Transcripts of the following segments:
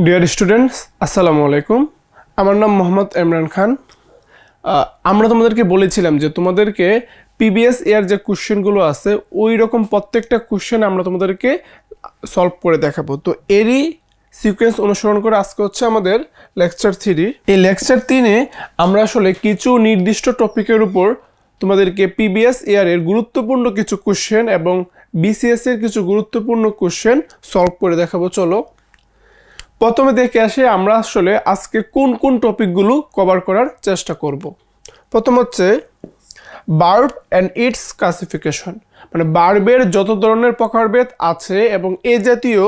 Dear students, আসসালামু আলাইকুম। আমার নাম মোহাম্মদ ইমরান খান। আমরা তোমাদেরকে বলেছিলাম যে তোমাদেরকে প্রিভিয়াস ইয়ার যে কোশ্চেনগুলো আছে ওই রকম প্রত্যেকটা কোশ্চেন আমরা তোমাদেরকে সলভ করে দেখাবো। তো এরই সিকোয়েন্স অনুসরণ করে আজকে হচ্ছে আমাদের লেকচার 3। এই লেকচার 3-এ আমরা আসলে কিছু নির্দিষ্ট টপিকের উপর তোমাদেরকে প্রিভিয়াস ইয়ারের গুরুত্বপূর্ণ কিছু কোশ্চেন এবং বিসিএস এর কিছু গুরুত্বপূর্ণ কোশ্চেন সলভ করে দেখাবো। চলো প্রথমে দেখে আসে আমরা আসলে আজকে কোন কোন টপিকগুলো কভার করার চেষ্টা করব। প্রথম হচ্ছে ভার্ব অ্যান্ড ইটস ক্লাসিফিকেশন, মানে ভার্বের যত ধরনের প্রকারভেদ আছে এবং এ জাতীয়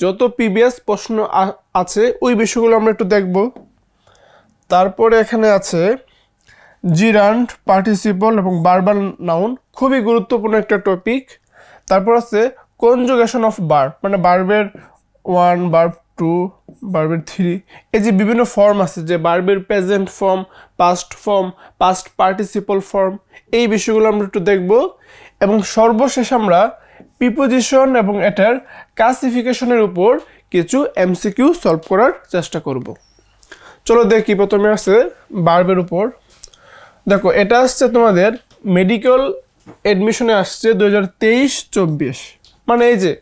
যত প্রিভিয়াস প্রশ্ন আছে ওই বিষয়গুলো আমরা একটু দেখব। তারপরে এখানে আছে জিরান্ড, পার্টিসিপল এবং ভার্বাল নাউন, খুবই গুরুত্বপূর্ণ একটা টপিক। তারপর আছে কনজুগেশন অফ ভার্ব, মানে ভার্বের 1, ভার্ব 2, ভার্বের 3, এই যে বিভিন্ন ফর্ম আছে, যে ভার্বের present form, past form, past participle form, এই বিষয়গুলো আমরা একটু দেখব। এবং সর্বশেষ আমরা প্রিপোজিশন এবং এটার ক্লাসিফিকেশনের উপর কিছু এমসিকিউ সলভ করার চেষ্টা করব। চলো দেখি, প্রথমে আছে ভার্বের উপর। দেখো, এটা আসছে তোমাদের মেডিকেল এডমিশনে আসছে 2023-24, মানে এই যে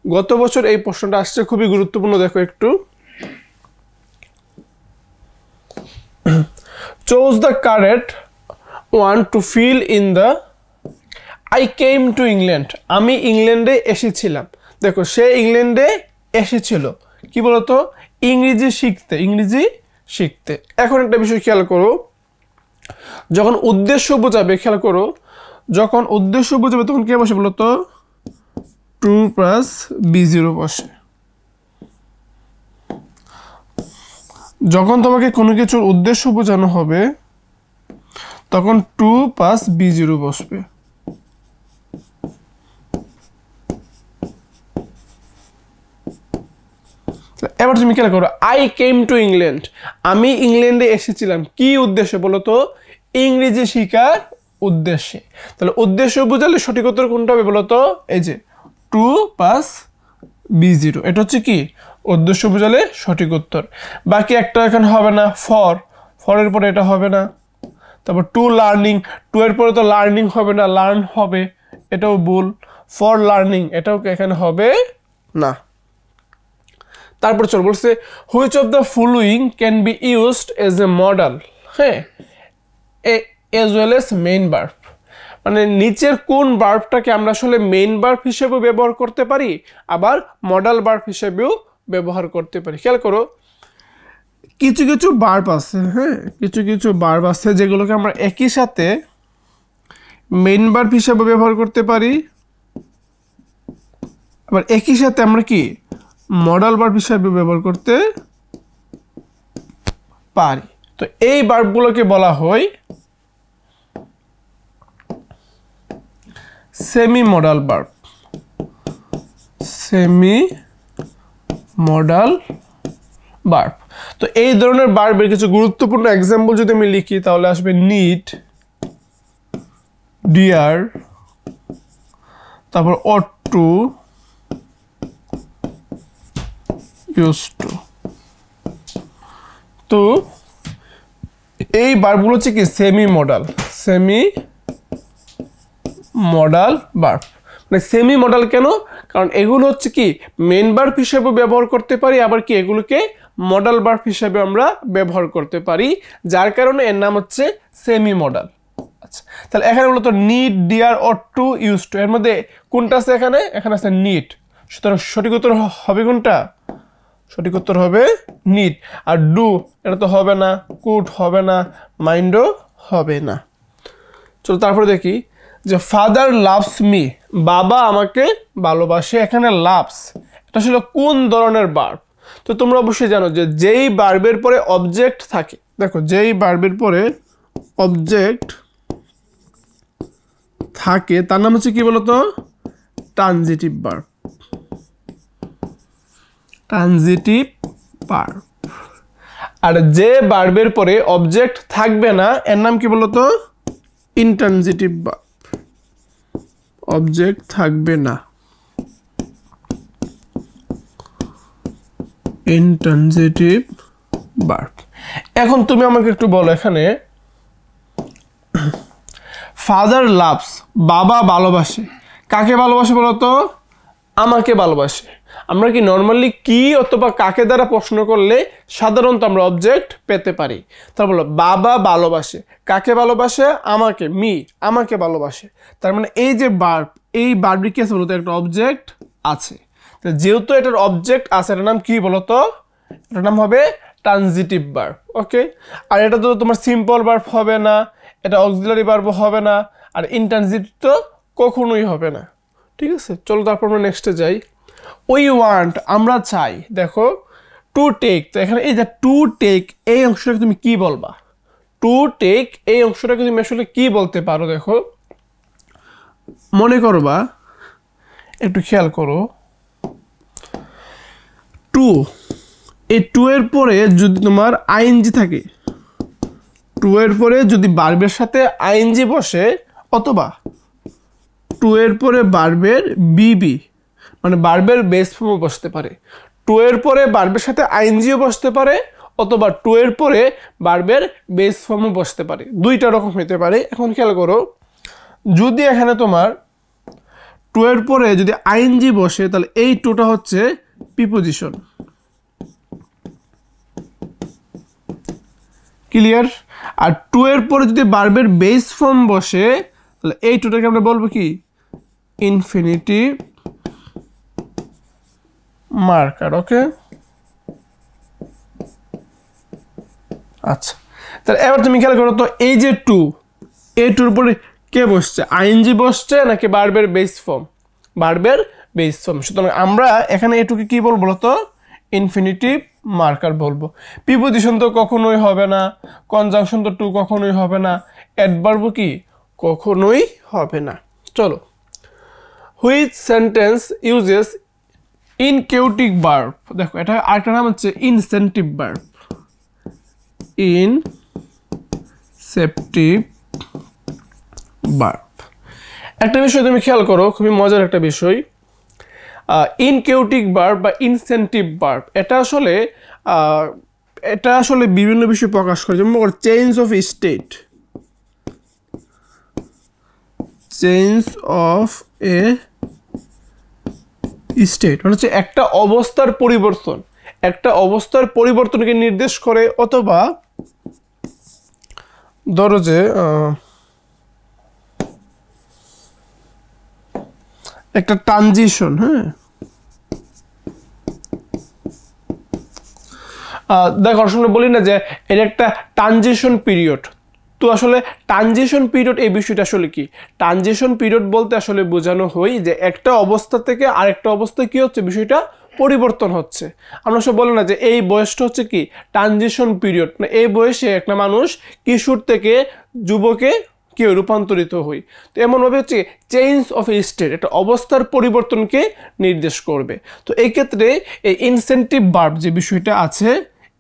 গত বছর এই প্রশ্নটা আসছে, খুবই গুরুত্বপূর্ণ। দেখো একটু, choose the correct one to fill in the I came to England, আমি ইংল্যান্ডে এসেছিলাম। দেখো, সে ইংল্যান্ডে এসেছিল কি বলতো, ইংরেজি শিখতে। এখন একটা বিষয় খেয়াল করো, যখন উদ্দেশ্য বোঝাবে, খেয়াল করো, যখন উদ্দেশ্য বোঝাবে তখন কে বসে বলতো, 2 + B0 বসে। যখন তোমাকে কোনো কিছুর উদ্দেশ্য বোঝানো হবে তখন 2 + B0 বসবে। এবার তুমি খেয়াল করো, আই কেম টু ইংল্যান্ড, আমি ইংল্যান্ডে এসেছিলাম কি উদ্দেশ্যে বলতো, ইংরেজি শিখার উদ্দেশ্যে। তাহলে উদ্দেশ্য বোঝালে সঠিক উত্তর কোনটা হবে বলতো, এই যে 2 + B0, এটা হচ্ছে কি উদ্দেশ্য বোঝালে সঠিক উত্তর। বাকি একটা এখানে হবে না, ফরের পরে এটা হবে না। তারপর টু লার্নিং, টু এর পরে তো লার্নিং হবে না, লার্ন হবে, এটাও ভুল। ফর লার্নিং, এটাও এখানে হবে না। তারপর চল বলছে which of the following can be used as a modal, হ্যাঁ, as well as main verb, মানে নিচের কোন ভার্বটাকে আমরা আসলে মেইন ভার্ব হিসেবেও ব্যবহার করতে পারি, আবার মডেল ভার্ব হিসেবেও ব্যবহার করতে পারি। খেয়াল করো, কিছু কিছু ভার্ব আছে, হ্যাঁ, কিছু ভার্ব আছে যেগুলোকে আমরা একই সাথে মেইন ভার্ব হিসেবে ব্যবহার করতে পারি, আবার একই সাথে আমরা কি মডেল ভার্ব হিসেবে ব্যবহার করতে পারি। তো এই ভার্বগুলোকে বলা হয় semi modal verb, semi modal verb. তো এই ধরনের ভার্বের কিছু গুরুত্বপূর্ণ এক্সাম্পল যদি আমি লিখি তাহলে আসবে নিড, ডিয়ার, তারপর অট টু, ইউজ টু। তো এই ভার্বগুলো হচ্ছে কি সেমি মডাল ভার্ব। মানে সেমি মডাল কেন, কারণ এগুলো হচ্ছে কি মেইন ভার্ব হিসেবে ব্যবহার করতে পারি, আবার কি এগুলোকে মডাল ভার্ব হিসেবে আমরা ব্যবহার করতে পারি, যার কারণে এর নাম হচ্ছে সেমি মডাল। আচ্ছা, তাহলে এখানে বলতো need, dare, ought to, use to, এর মধ্যে কোনটা আছে, এখানে আছে নিড। সুতরাং সঠিক উত্তর হবে কোনটা, সঠিক উত্তর হবে নিড। আর ডু, এটা তো হবে না, কুড হবে না, মাইন্ডও হবে না। চলো তারপরে দেখি যে ফাদার লাভস মি, বাবা আমাকে ভালোবাসে। এখানে লাভস, এটা ছিল কোন ধরনের ভার্ব, তো তোমরা অবশ্যই জানো যে যেই ভার্বের পরে অবজেক্ট থাকে, দেখো যেই ভার্বের পরে অবজেক্ট থাকে তার নাম হচ্ছে কি বলতো, ট্রানজিটিভ ভার্ব, ট্রানজিটিভ ভার্ব। আর যে ভার্বের পরে অবজেক্ট থাকবে না এর নাম কি বলতো, ইনট্রানজিটিভ ভার্ব, অবজেক্ট থাকবে না, ইনট্রানজিটিভ ভার্ব। এখন তুমি আমাকে একটু বলো, এখানে ফাদার লাভস, বাবা ভালোবাসে, কাকে ভালোবাসে বলো তো? আমাকে ভালোবাসে। আমরা কি নর্মালি কি অথবা কাকে দ্বারা প্রশ্ন করলে সাধারণত আমরা অবজেক্ট পেতে পারি? তার বলো বাবা ভালোবাসে, কাকে ভালোবাসে? আমাকে, মি, আমাকে ভালোবাসে। তার মানে এই যে ভার্ব, এই ভার্বটি কি আছে বলতো? একটা অবজেক্ট আছে। যেহেতু এটার অবজেক্ট আছে, এটার নাম কি বলতো? এটার নাম হবে ট্রানজিটিভ ভার্ব। ওকে, আর এটা তো তোমার সিম্পল ভার্ব হবে না, এটা অক্সিলারি ভার্ব হবে না, আর ইনট্রানজিটিভ তো কখনোই হবে না। ঠিক আছে, চলো তারপর আমরা নেক্সটে যাই। উই ওয়ান্ট, আমরা চাই। দেখো টু টেক, তো এখানে এই যে টু টেক এই অংশটাকে তুমি কি বলবা? টু টেক এই অংশটাকে তুমি আসলে কি বলতে পারো? দেখো মনে করবা, একটু খেয়াল করো, টু, এই টু এর পরে যদি তোমার আইএনজি থাকে, টু এর পরে যদি ভার্বের সাথে আইএনজি বসে, অথবা টু এর পরে ভার্বের বিবি মানে ভার্বের বেস ফর্মও বসতে পারে। টু এর পরে ভার্বের সাথে আইএনজিও বসতে পারে, অথবা টু এর পরে ভার্বের বেস ফর্মও বসতে পারে, দুইটা রকম হতে পারে। এখন খেয়াল করো, যদি এখানে তোমার টু এর পরে যদি আইএনজি বসে, তাহলে এই টুটা হচ্ছে প্রিপোজিশন। ক্লিয়ার? আর টু এর পরে যদি ভার্বের বেস ফর্ম বসে, তাহলে এই টুটাকে আমরা বলবো কি? Infinitive marker. ওকে, আচ্ছা, তাহলে এবার তুমি খেয়াল করো তো, এই যে টু, এই টুর উপরে কে বসছে? আইএনজি বসছে নাকি ভার্বের বেস ফর্ম? ভার্বের বেস ফর্ম। সুতরাং আমরা এখানে এটুকে কি বলবো তো? ইনফিনিটিভ মার্কার বলবো। প্রিপোজিশন তো কখনোই হবে না, কনজাংশন তো টু কখনোই হবে না, অ্যাডভার্ব কি কখনোই হবে না। চলো, হুইচ সেন্টেন্স ইউজেস ইনকেউটিক ভার্ব? দেখো এটা আরেকটা নাম হচ্ছে ইনসেন্টিভ ভার্ব। Inceptive verb. একটা বিষয় তুমি খেয়াল করো, খুবই মজার একটা বিষয়। ইনকেউটিক ভার্ব বা ইনসেন্টিভ ভার্ব এটা আসলে বিভিন্ন বিষয় প্রকাশ করে। যেমন change of state, change of a state মানে হচ্ছে একটা অবস্থার পরিবর্তন, একটা অবস্থার পরিবর্তনকে নির্দেশ করে, অথবা ধরো যে একটা ট্রানজিশন। হ্যাঁ, দেখো আমরা বলি না যে এটা একটা ট্রানজিশন পিরিয়ড। তো আসলে ট্রানজিশন পিরিয়ড এই বিষয়টা আসলে কি? ট্রানজিশন পিরিয়ড বলতে আসলে বোঝানো হয় যে একটা অবস্থা থেকে আরেকটা অবস্থায় কি হচ্ছে, বিষয়টা পরিবর্তন হচ্ছে। আমরা সব বলি না যে এই বয়সটা হচ্ছে কি ট্রানজিশন পিরিয়ড, মানে এই বয়সে একটা মানুষ কিশোর থেকে যুবকে কি রূপান্তরিত হই। তো এমনভাবে হচ্ছে চেঞ্জ অফ স্টেট, একটা অবস্থার পরিবর্তনকে নির্দেশ করবে। তো এই ক্ষেত্রে এই ইনসেন্টিভ ভার্ব যে বিষয়টা আছে,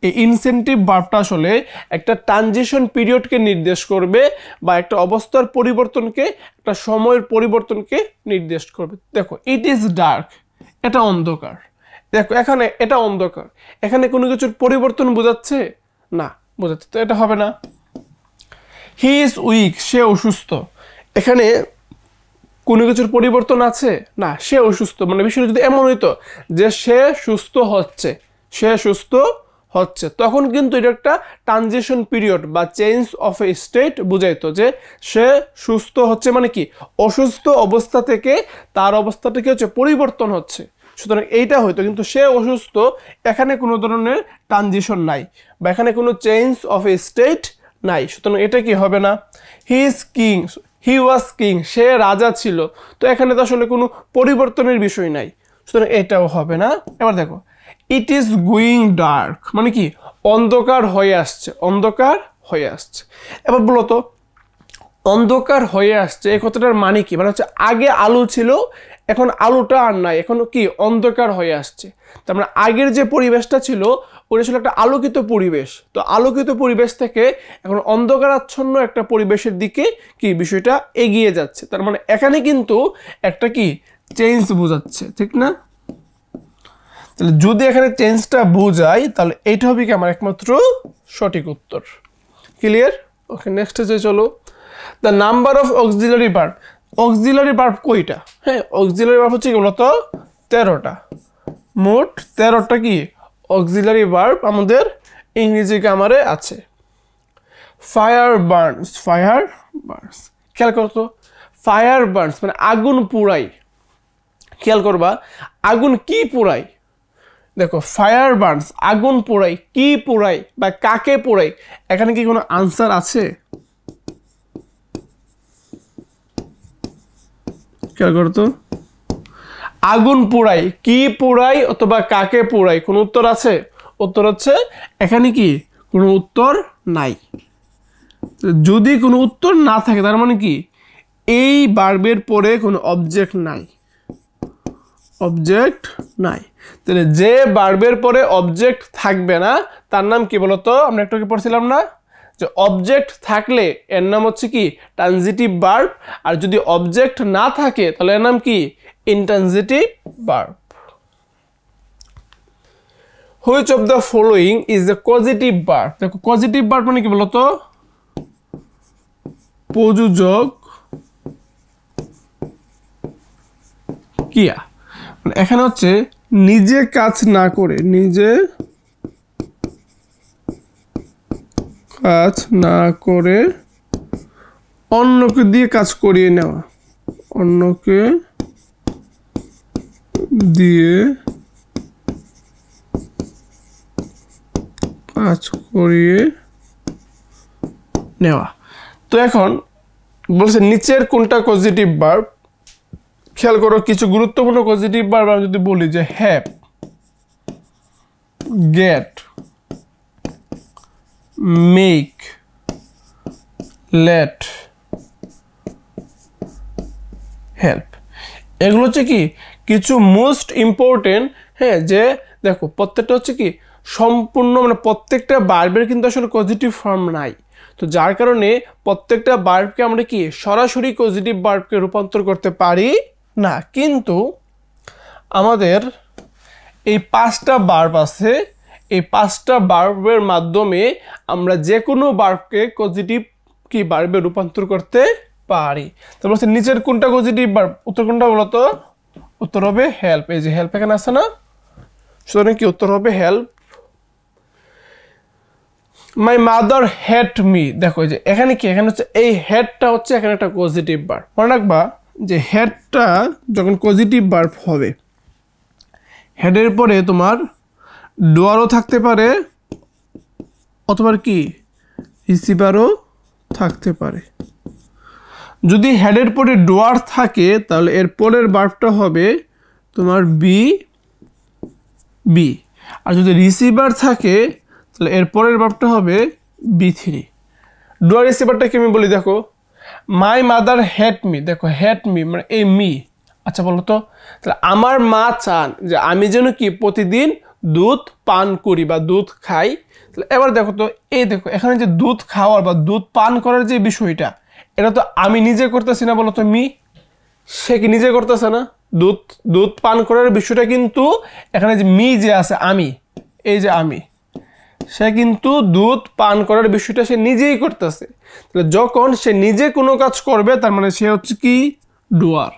এই ইনসেন্টিভ ভার্বটা আসলে একটা ট্রানজিশন পিরিয়ডকে নির্দেশ করবে, বা একটা অবস্থার পরিবর্তনকে, একটা সময়ের পরিবর্তনকে নির্দেশ করবে। দেখো ইট ইজ ডার্ক, এটা অন্ধকার। দেখো এখানে এটা অন্ধকার, এখানে কোনো কিছুর পরিবর্তন বোঝাচ্ছে না, বোঝাচ্ছে, তো এটা হবে না। হি ইজ উইক, সে অসুস্থ, এখানে কোনো কিছুর পরিবর্তন আছে না, সে অসুস্থ। মানে বিষয়টা যদি এমন হইতো যে সে সুস্থ হচ্ছে, সে সুস্থ হচ্ছে, তখন কিন্তু এটা একটা ট্রানজিশন পিরিয়ড বা চেঞ্জ অফ এ স্টেট বুঝাইতো, যে সে সুস্থ হচ্ছে মানে কি অসুস্থ অবস্থা থেকে তার অবস্থাটা কি হচ্ছে, পরিবর্তন হচ্ছে। সুতরাং এইটা হয়তো, কিন্তু সে অসুস্থ, এখানে কোনো ধরনের ট্রানজিশন নাই, বা এখানে কোনো চেঞ্জ অফ এ স্টেট নাই। সুতরাং এটা কি হবে না। He is king, he was king, সে রাজা ছিল, তো এখানে তো আসলে কোনো পরিবর্তনের বিষয় নাই, সুতরাং এটাও হবে না। এবার দেখো ইট ইজ গোয়িং ডার্ক, মানে কি অন্ধকার হয়ে আসছে, অন্ধকার হয়ে আসছে। এবার বলো তো অন্ধকার হয়ে আসছে এই কথাটার মানে কি? মানে হচ্ছে আগে আলো ছিল, এখন আলোটা আর নাই, এখন কি অন্ধকার হয়ে আসছে। তার মানে আগের যে পরিবেশটা ছিল ওটা ছিল একটা আলোকিত পরিবেশ, তো আলোকিত পরিবেশ থেকে এখন অন্ধকারাচ্ছন্ন একটা পরিবেশের দিকে কি বিষয়টা এগিয়ে যাচ্ছে। তার মানে এখানে কিন্তু একটা কি চেঞ্জ বোঝাচ্ছে, ঠিক না? তাহলে যদি এখানে টেন্সটা বোঝাই তাহলে এইটা হবে কি আমার একমাত্র সঠিক উত্তর। ক্লিয়ার? ওকে, নেক্সটে যে চলো। The number of auxiliary verb. Auxiliary verb কয়টা? হ্যাঁ, অক্সিলারি ভার্ব হচ্ছে কি বলতো 13টা। মোট 13টা কি অক্সিলারি ভার্ব আমাদের ইংরেজি গ্রামারে আছে। ফায়ার বার্নস, ফায়ার বার্নস, খেয়াল করতো ফায়ার বার্নস মানে আগুন পুড়াই। খেয়াল করবা আগুন কি পোড়াই? দেখো ফায়ার বার্নস আগুন পোড়াই, কি পোড়াই বা কাকে পোড়াই? এখানে কি কোনো আনসার আছে? খেয়াল করতো আগুন পোড়াই, কি পোড়াই অথবা কাকে পোড়াই, কোনো উত্তর আছে? উত্তর হচ্ছে এখানে কি কোনো উত্তর নাই। যদি কোনো উত্তর না থাকে তার মানে কি এই ভার্বের পরে কোনো অবজেক্ট নাই, অবজেক্ট নাই। তাহলে যে ভার্বের পরে অবজেক্ট থাকবে না তার নাম কি বলতো? আমরা একটু আগে পড়ছিলাম না যে অবজেক্ট থাকলে এর নাম হচ্ছে কি ট্রানজিটিভ ভার্ব, আর যদি অবজেক্ট না থাকে তাহলে এর নাম কি intransitive verb. Which of the following is the positive verb? দেখো পজিটিভ ভার্ব মানে কি বলতো? প্রযোজক ক্রিয়া। এখানে হচ্ছে নিজে কাজ না করে, নিজে কাজ না করে অন্যকে দিয়ে কাজ করিয়ে নেওয়া, অন্যকে দিয়ে কাজ করিয়ে নেওয়া। তো এখন বলছে নিচের কোনটা পজিটিভ ভার্ব? খেয়াল করো কিছু গুরুত্বপূর্ণ পজিটিভ ভার্ব আমি যদি বলি যে have, get, make, let, help, এগুলো হচ্ছে কি কিছু মোস্ট ইম্পর্টেন্ট। হ্যাঁ, যে দেখো প্রত্যেকটা হচ্ছে কি সম্পূর্ণ মানে প্রত্যেকটা ভার্বের কিন্তু আসলে পজিটিভ ফর্ম নাই। তো যার কারণে প্রত্যেকটা ভার্বকে আমরা কি সরাসরি পজিটিভ ভার্বকে রূপান্তর করতে পারি না। কিন্তু আমাদের এই 5টা ভার্ব আছে, এই 5টা ভার্বের মাধ্যমে আমরা যে কোনো ভার্বকে পজিটিভ কি ভার্বে রূপান্তর করতে পারি। তারপর হচ্ছে নিচের কোনটা পজিটিভ ভার্ব? উত্তর কোনটা বলতো? উত্তর হবে হেল্প। এই যে হেল্প এখানে আছে না, সুতরাং কি উত্তর হবে help. My mother hate me. দেখো যে এখানে কি এখানে হচ্ছে এই হেডটা হচ্ছে এখানে একটা পজিটিভ ভার্ব। মনে রাখবা যে হেডটা যখন পজিটিভ ভার্ব হবে হেডের পরে তোমার ডুয়ারও থাকতে পারে অথবা কি রিসিভারও থাকতে পারে। যদি হেডের পরে ডুয়ার থাকে তাহলে এর পরের ভার্বটা হবে তোমার বি বি, আর যদি রিসিভার থাকে তাহলে এর পরের ভার্বটা হবে B3। ডুয়ার রিসিভারটাকে আমি বলি দেখো মাই মাদার হেট মি। দেখো হেট মি মানে এই মি। আচ্ছা বলো তো, তাহলে আমার মা চান যে আমি যেন কি প্রতিদিন দুধ পান করি বা দুধ খাই। তাহলে এবার দেখো তো এই দেখো এখানে যে দুধ খাওয়ার বা দুধ পান করার যে বিষয়টা এটা তো আমি নিজে করতেছি না, বলো তো মি। সে কি নিজে করতেছে না? দুধ পান করার বিষয়টা কিন্তু এখানে যে মি যে আছে আমি, এই যে আমি, সে কিন্তু দুধ পান করার বিষয়টা সে নিজেই করতেছে। তাহলে যখন সে নিজে কোনো কাজ করবে তার মানে সে হচ্ছে কি ডুয়ার।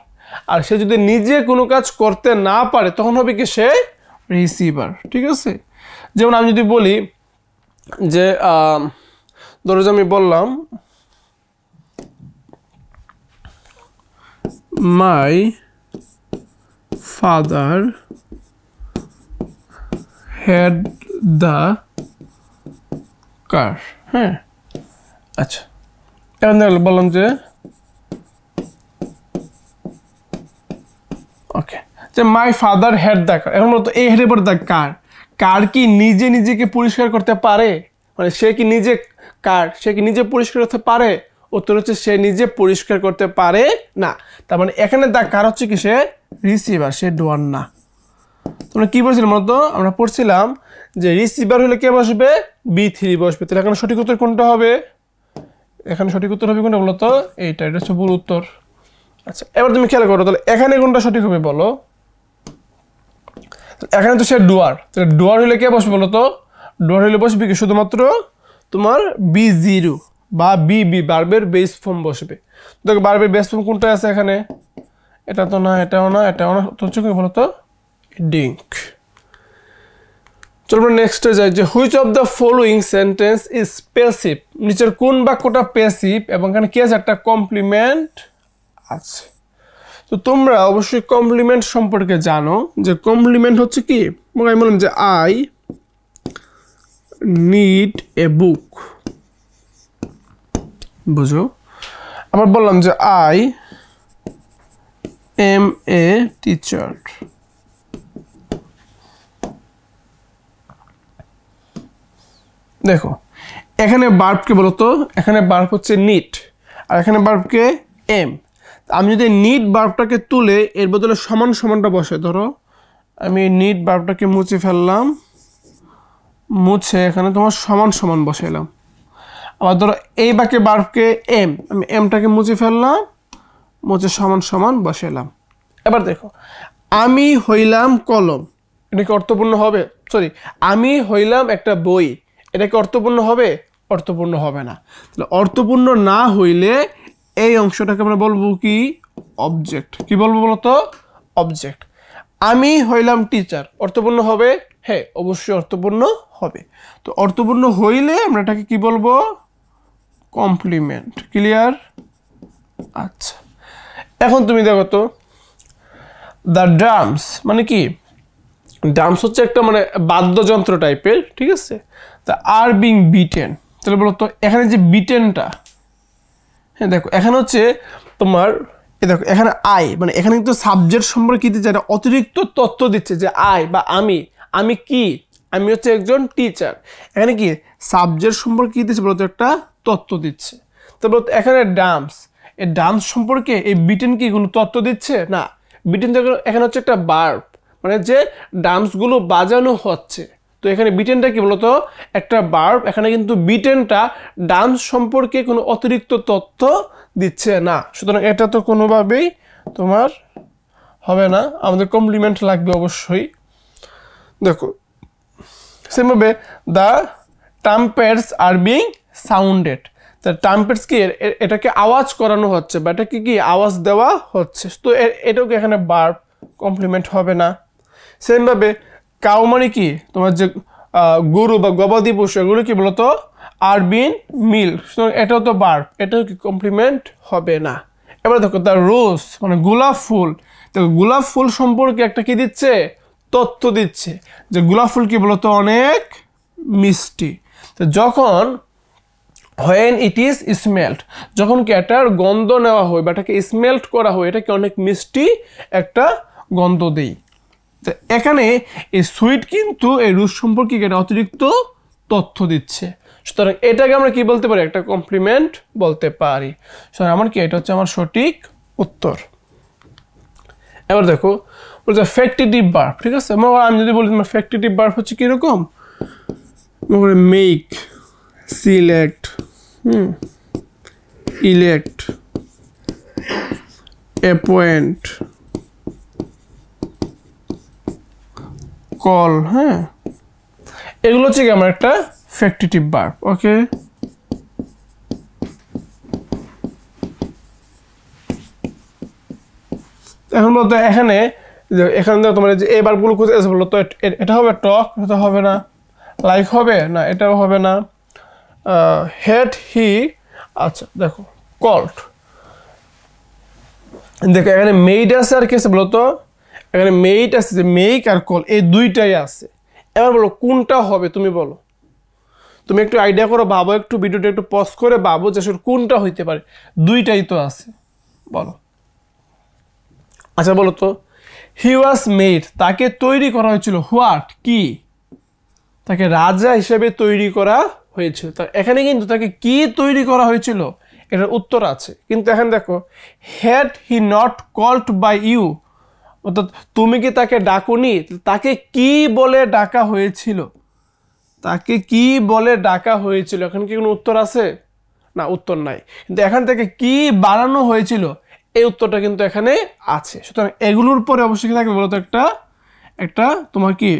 আর সে যদি নিজে কোনো কাজ করতে না পারে তখন হবে কি সে রিসিভার। ঠিক আছে? যেমন আমি যদি বলি যে ধরো যে আমি বললাম my father had the car. হ্যাঁ, আচ্ছা এখন বললাম যে ওকে যে my father had the car. এখন বলতো এই হেডের পর দ্য কার, কার কি নিজে নিজেকে পরিষ্কার করতে পারে? মানে সে কি নিজে কার সে কি নিজে পরিষ্কার করতে পারে? উত্তর হচ্ছে সে নিজে পরিষ্কার করতে পারে না। তার মানে এখানে দ্য কার হচ্ছে কি সে রিসিভার, সে ডুয়ার না। তোমরা কি বলছিলাম বলতো? আমরা পড়ছিলাম যে রিসিভার হলে কে বসবে? B3 বসবে। তাহলে এখানে সঠিক উত্তর কোনটা হবে? এখানে সঠিক উত্তর হবে কোনটা বলতো? এইটা, এটা হচ্ছে ভুল উত্তর। আচ্ছা এবার তুমি খেয়াল করো তাহলে এখানে কোনটা সঠিক হবে বলো? এখানে তো সে ডুয়ার, তাহলে ডুয়ার হলে কে বসবে বলো তো? ডুয়ার হলে বসবে কি শুধুমাত্র তোমার B0 বা BB, ভার্বের বেস ফর্ম বসবে। দেখো ভার্বের বেস ফর্ম কোনটা আছে এখানে? এটা তো না, এটাও না, এটাও না, তো হচ্ছে কি বলো তো? ডিঙ্ক। চলো আমরা নেক্সটে যাই, যে which of the following sentence is passive. নিচের কোন বাক্যটা প্যাসিভ এবং এখানে কি আছে? একটা কমপ্লিমেন্ট আছে। তো তোমরা অবশ্যই কমপ্লিমেন্ট সম্পর্কে জানো, যে কমপ্লিমেন্ট হচ্ছে কি? আমি বললাম যে আই নিড এ বুক, বুঝো। আবার বললাম যে আই এম এ টিচার। দেখো এখানে ভার্বকে বলো তো, এখানে ভার্ব হচ্ছে নিড আর এখানে ভার্বকে এম। আমি যদি নিড ভার্বটাকে তুলে এর বদলে সমান সমানটা বসে, ধরো আমি নিড ভার্বটাকে মুছে ফেললাম, মুছে এখানে তোমার সমান সমান বসাইলাম। আবার ধরো এই বাক্যে ভার্বকে এম, আমি এমটাকে মুছে ফেললাম, মুছে সমান সমান বসাইলাম। এবার দেখো আমি হইলাম কলম, এটা কি অর্থপূর্ণ হবে? সরি, আমি হইলাম একটা বই, এটা কি অর্থপূর্ণ হবে? অর্থপূর্ণ হবে না। তাহলে অর্থপূর্ণ না হইলে এই অংশটাকে আমরা বলবো কি? অবজেক্ট। কি বলবো বলো তো? অবজেক্ট। আমি হইলাম টিচার, অর্থপূর্ণ হবে? হ্যাঁ, অবশ্যই অর্থপূর্ণ হবে। তো অর্থপূর্ণ হইলে আমরা এটাকে কি বলবো? কমপ্লিমেন্ট। ক্লিয়ার? আচ্ছা, এখন তুমি দেখো তো, দ্য ড্রামস মানে কি? ড্রামস হচ্ছে একটা মানে বাদ্যযন্ত্র টাইপের, ঠিক আছে? তা আর বিং বিটেন, তাহলে বলো তো এখানে যে বিটেনটা, হ্যাঁ দেখো এখানে হচ্ছে তোমার, দেখো এখানে আই মানে এখানে কিন্তু সাবজেক্ট সম্পর্কে কি দিচ্ছে? একটা অতিরিক্ত তথ্য দিচ্ছে, যে আই বা আমি কি? আমি হচ্ছে একজন টিচার। এখানে কি সাবজেক্ট সম্পর্কে কি দিচ্ছে বলতো? একটা তথ্য দিচ্ছে। তো বলতো এখানে ড্রামস, এই ড্রামস সম্পর্কে এই বিটেন কি কোনো তথ্য দিচ্ছে? না, বিটেন এখানে হচ্ছে একটা ভার্ব, মানে যে ড্রামসগুলো বাজানো হচ্ছে। তো এখানে বিটেনটা কি বলতো? একটা ভার্ব। এখানে কিন্তু বিটেনটা ডান্স সম্পর্কে কোনো অতিরিক্ত তথ্য দিচ্ছে না, সুতরাং এটা তো কোনোভাবেই তোমার হবে না, আমাদের কমপ্লিমেন্ট লাগবে অবশ্যই। দেখো সেমভাবে the trumpets are being sounded, তা ট্রাম্পেটস কি? এটাকে আওয়াজ করানো হচ্ছে বা এটাকে কি আওয়াজ দেওয়া হচ্ছে, তো এটাও কি এখানে ভার্ব, কমপ্লিমেন্ট হবে না। সেমভাবে কাউ মানে কি? তোমার যে গরু বা গবাদি পশু, এগুলো কি বলতো? আর বিন মিল, এটাও তো ভার্ব, এটাও কি কমপ্লিমেন্ট হবে না। এবার দেখো দ্য রোজ মানে গোলাপ ফুল, দেখো গোলাপ ফুল সম্পর্কে একটা কি দিচ্ছে? তথ্য দিচ্ছে, যে গোলাপ ফুল কি বলতো? অনেক মিষ্টি। তো যখন when it is smelled, যখন কি এটার গন্ধ নেওয়া হয় বা এটাকে স্মেল্ট করা হয়, এটাকে অনেক মিষ্টি একটা গন্ধ দেই। তো এখানে এই সুইট কিন্তু এই রুশ সম্পর্কে একটা অতিরিক্ত তথ্য দিচ্ছে, সুতরাং এটাকে আমরা কি বলতে পারি? একটা কমপ্লিমেন্ট বলতে পারি। সুতরাং আমার কি এটা হচ্ছে আমার সঠিক উত্তর। এবার দেখো বলছে ফ্যাক্টিটিভ ভার্ব, ঠিক আছে? আমি যদি বলি তোমার ফ্যাক্টিটিভ ভার্ব হচ্ছে কিরকম? Make, select, elect, appoint, call, হ্যাঁ, এগুলো হচ্ছে কি আমার একটা ফ্যাক্টিটিভ ভার্ব। ওকে, এখন বলতো এখানে তোমার যে এই ভার্বগুলো খুঁজে আছে, বলতো এটা হবে টক, এটা হবে না। লাইক হবে না, এটাও হবে না। হেড হি, আচ্ছা দেখো কল্ড, দেখো এখানে মেইড আছে আর কি আছে বলতো? এখানে মেইড আছে, যে মেক আর কল এই দুইটাই আছে। এবার বলো কোনটা হবে? তুমি বলো, তুমি একটু আইডিয়া করো, ভাবো একটু, ভিডিওটা একটু পজ করে ভাবো যে আসলে কোনটা হইতে পারে। দুইটাই তো আছে, বলো। আচ্ছা বলো তো, হি ওয়াজ মেড, তাকে তৈরি করা হয়েছিল। হোয়াট কি? তাকে রাজা হিসেবে তৈরি করা হয়েছিল। তা এখানে কিন্তু তাকে কি তৈরি করা হয়েছিল এটার উত্তর আছে, কিন্তু এখানে দেখো had he not called by you, অর্থাৎ তুমি কি তাকে ডাকুনি? তাকে কি বলে ডাকা হয়েছিল? তাকে কি বলে ডাকা হয়েছিল, এখানে কি কোনো উত্তর আছে? না, উত্তর নাই। কিন্তু এখান থেকে কি বানানো হয়েছিল এই উত্তরটা কিন্তু এখানে আছে। সুতরাং এগুলোর পরে অবশ্যই থাকবে বলতো একটা তোমার কি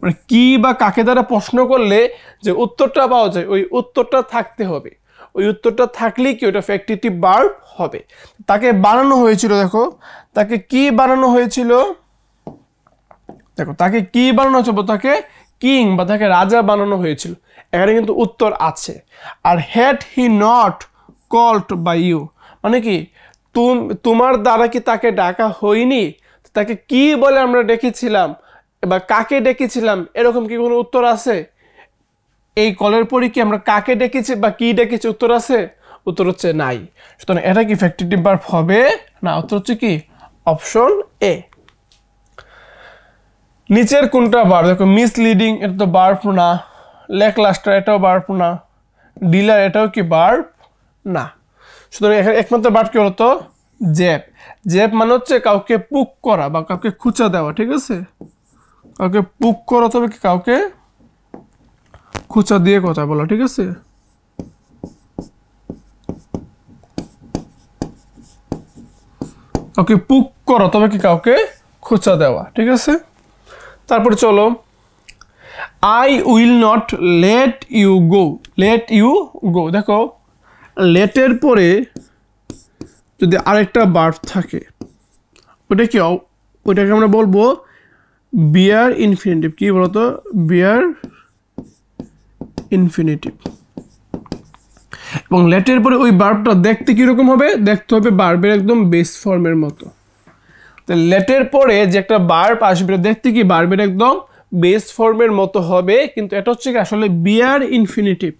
মানে কি বা কাকে দ্বারা প্রশ্ন করলে যে উত্তরটা পাওয়া যায় ওই উত্তরটা থাকতে হবে, ওই উত্তরটা থাকলেই কি ওটা ফ্যাক্টিটিভ ভার্ব হবে। তাকে বানানো হয়েছিল, দেখো তাকে কি বানানো হয়েছিল, দেখো তাকে কি বানানো হয়েছিল, তাকে কিং বা তাকে রাজা বানানো হয়েছিল, এখানে কিন্তু উত্তর আছে। আর had he not called by you মানে কি তোমার দ্বারা কি তাকে ডাকা হয়নি, তাকে কি বলে আমরা ডেকেছিলাম বা কাকে ডেকেছিলাম, এরকম কি কোনো উত্তর আছে? এই কলের পরে কি আমরা কাকে ডেকেছি বা কি ডেকেছি উত্তর আছে? উত্তর হচ্ছে নাই। সুতরাং এটা কি ফ্যাক্টিটিভ ভার্ব হবে না, উত্তর হচ্ছে কি অপশন এ। নিচের কোনটা ভার্ব, দেখো মিসলিডিং এটা তো ভার্ব না, ল্যাকলাস্টার এটাও ভার্ব না, ডিলার এটাও কি ভার্ব না। সুতরাং এখানে একমাত্র ভার্ব কি বলতো জেপ। জেপ মানে হচ্ছে কাউকে পুক করা বা কাউকে খুঁচা দেওয়া, ঠিক আছে, কাউকে পুক করা তবে কি কাউকে খুঁচা দিয়ে কথা বলা, ঠিক আছে। কাউকে পুক করা তবে কি কাউকে খুঁচা দেওয়া, ঠিক আছে। তারপরে চলো, I will not let you go, let you go, দেখো লেটের পরে যদি আরেকটা ভার্ব থাকে ওটা কি, ওইটাকে আমরা বলবো বিয়ার ইনফিনিটিভ। কি বলতো বিয়ার ইনফিনিটিভ। এবং লেটের পরে ওই ভার্বটা দেখতে কিরকম হবে, দেখতে হবে ভার্বের একদম বেস ফর্মের মতো। তো লেটের পরে যে একটা ভার্ব আসবে দেখতে কি ভার্বের একদম বেস ফর্মের মতো হবে, কিন্তু এটা হচ্ছে কি আসলে বিয়ার ইনফিনিটিভ।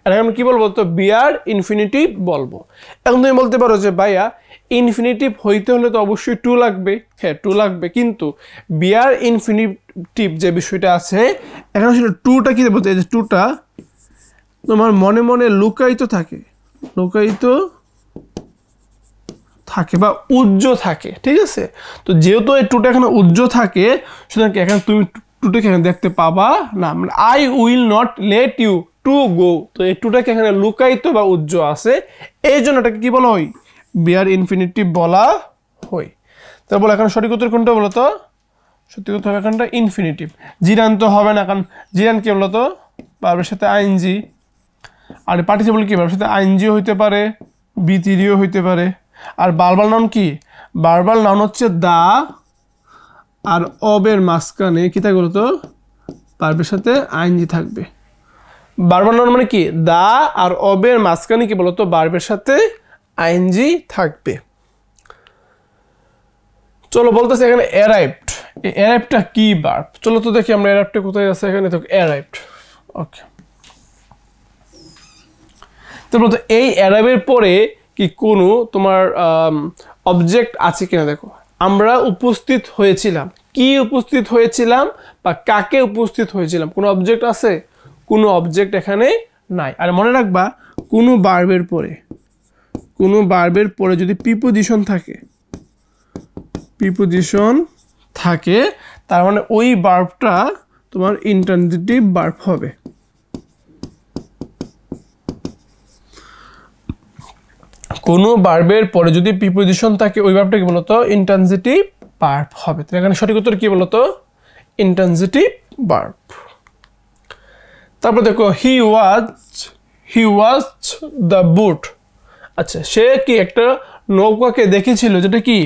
এটা আমরা কি বলবো, তো বিয়ার ইনফিনিটিভ বলবো। এখন তুমি বলতে পারো যে ভাইয়া ইনফিনিটিভ হইতে হলে তো অবশ্যই টু লাগবে, হ্যাঁ টু লাগবে, কিন্তু বিয়ার ইনফিনিটিভ যে বিষয়টা আছে এখন আসলে টুটা কি বলতে, এই যে টুটা তোমার মনে মনে লুকায়িত থাকে, লুকায়িত থাকে বা উজ্জ থাকে, ঠিক আছে। তো যেহেতু এই টুটা এখানে উজ্জ থাকে সুতরাং এখানে তুমি টুটাকে এখানে দেখতে পাবা না, মানে I will not let you to go, তো এই টুটাকে এখানে লুকায়িত বা উজ্জ আছে, এই জন্য এটাকে কি বলা হয় বিয়ার ইনফিনিটিভ বলা হয়। তারপর এখানে সঠিক উত্তর কোনটা বলতো, সঠিক উত্তর হবে এখানটা ইনফিনিটিভ। জিরান তো হবে না, কারণ জিরান কি বলতো ভার্বের সাথে আইএনজি, আর পার্টিসিপল কি ভার্বের সাথে আইএনজিও হইতে পারে, বি3ও হইতে পারে। আর বারবাল নাউন কি, বারবাল নাউন হচ্ছে দা আর অবের মাঝখানে কি থাকবে বলতো ভার্বের সাথে আইএনজি থাকবে। বারবাল নাউন মানে কি দা আর অবের মাঝখানে কি বলতো ভার্বের সাথে আইএনজি থাকবে। চলো বলতেছে এখানে অ্যারাইভড, এই অ্যারাইভডটা কি ভার্ব, চলো তো দেখি আমরা অ্যারাইভডটা কোথায় আছে, এখানে তো অ্যারাইভড। ওকে, তো বলতো এই অ্যারাইভের পরে কি কোনো তোমার অবজেক্ট আছে কিনা, দেখো আমরা উপস্থিত হয়েছিলাম, কি উপস্থিত হয়েছিলাম বা কাকে উপস্থিত হয়েছিলাম, কোনো অবজেক্ট আছে, কোনো অবজেক্ট এখানে নাই। আর মনে রাখবা কোনো ভার্বের পরে, কোনো ভার্বের পরে যদি প্রিপোজিশন থাকে, প্রিপোজিশন থাকে তার মানে ওই ভার্বটা তোমার ইন্ট্রানজিটিভ ভার্ব হবে। কোনো ভার্বের পরে যদি প্রিপোজিশন থাকে ওই ভার্বটা কি বলতো ইন্ট্রানজিটিভ ভার্ব হবে। তো এখানে সঠিক উত্তর কি বলতো ইন্ট্রানজিটিভ ভার্ব। তারপর দেখো হি ওয়াজ দ্য বোট, আচ্ছা সে কি একটা নৌকাকে দেখেছিল যেটা কি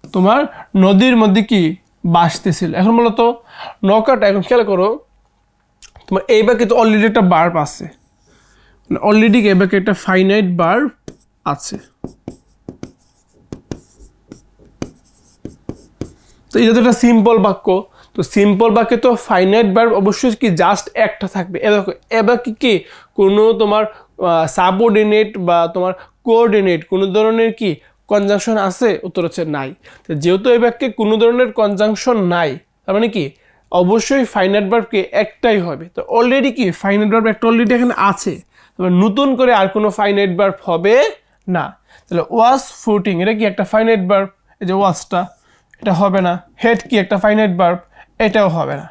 তোমার নদীর মধ্যে কি ভাসতেছিল। এখন বলতো নৌকাটা, এখন খেয়াল করো তোমার এই বাক্যে তো অলরেডি একটা ভার্ব আছে, অলরেডি এই বাক্যে একটা ফাইনাইট ভার্ব আছে, তো এটা তো একটা সিম্পল বাক্য, তো সিম্পল বাক্যে তো ফাইনাইট ভার্ব অবশ্যই কি জাস্ট একটা থাকবে। দেখো এবার কি কোনো তোমার সাবঅর্ডিনেট বা তোমার কোঅর্ডিনেট কোনো ধরনের কি কনজাংশন আছে, উত্তর হচ্ছে নাই। তো যেহেতু এই বাক্যে কোনো ধরনের কনজাংশন নাই তার মানে কি অবশ্যই ফাইনাইট ভার্ব কি একটাই হবে। তো অলরেডি কি ফাইনাইট ভার্ব একটা অলরেডি এখানে আছে, তবে নতুন করে আর কোনো ফাইনাইট ভার্ব হবে না। তাহলে ওয়াজ ফুটিং এটা কি একটা ফাইনাইট ভার্ব, এই যে ওয়াজটা এটা হবে না। হেড কি একটা ফাইনাইট ভার্ব, এটাও হবে না।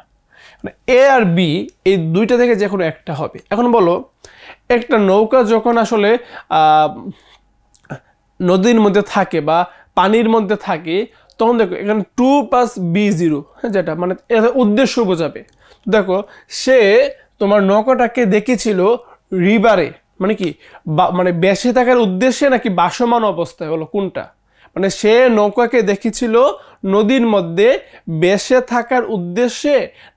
মানে এ আর বি এই দুইটা থেকে যে কোনো একটা হবে। এখন বলো একটা নৌকা যখন আসলে নদীর মধ্যে থাকে বা পানির মধ্যে থাকে তখন দেখো এখানে 2 প্লাস B0, হ্যাঁ, যেটা মানে এটা উদ্দেশ্য বোঝাবে। দেখো সে তোমার নৌকাটাকে দেখেছিল রিভারে, মানে কি মানে বেঁচে থাকার উদ্দেশ্যে নাকি বাসমান অবস্থায়, হলো কোনটা? মানে সে নৌকাকে দেখেছিল নদীর মধ্যে বেঁচে থাকার উদ্দেশ্যে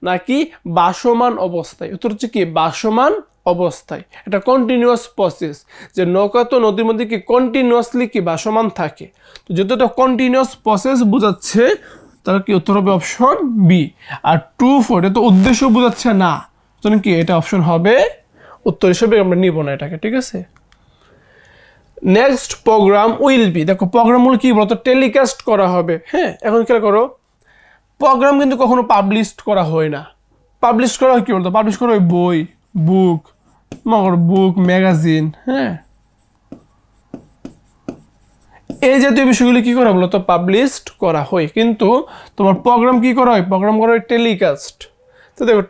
নাকি বাসমান অবস্থায়। উত্তর হচ্ছে কি বাসমান অবস্থায়। এটা কন্টিনিউয়াস প্রসেস, যে নৌকা তো নদীর মধ্যে কি কন্টিনিউয়াসলি কি বাসমান থাকে। তো যেহেতু এটা কন্টিনিউয়াস প্রসেস বোঝাচ্ছে, তাহলে কি উত্তর হবে অপশন বি। আর 2, 4 এটা তো উদ্দেশ্য বোঝাচ্ছে না, তখন কি এটা অপশন হবে উত্তর হিসেবে আমরা নিব না এটাকে, ঠিক আছে। নেক্সট প্রোগ্রাম উইল বি, দেখো প্রোগ্রামগুলো কি বলতো টেলিকাস্ট করা হবে। হ্যাঁ, এখন খেয়াল করো, প্রোগ্রাম কিন্তু কখনো পাবলিশ করা হয় না। পাবলিশ করা হয় কি বলতো, পাবলিশ করা হয় বই, বুক, ম্যাগাজিন, হ্যাঁ, এই জাতীয় বিষয়গুলি কি করা বলতো পাবলিশড করা হয়। কিন্তু তোমার প্রোগ্রাম কি করা হয়, প্রোগ্রাম করা হয় টেলিকাস্ট। তো দেখো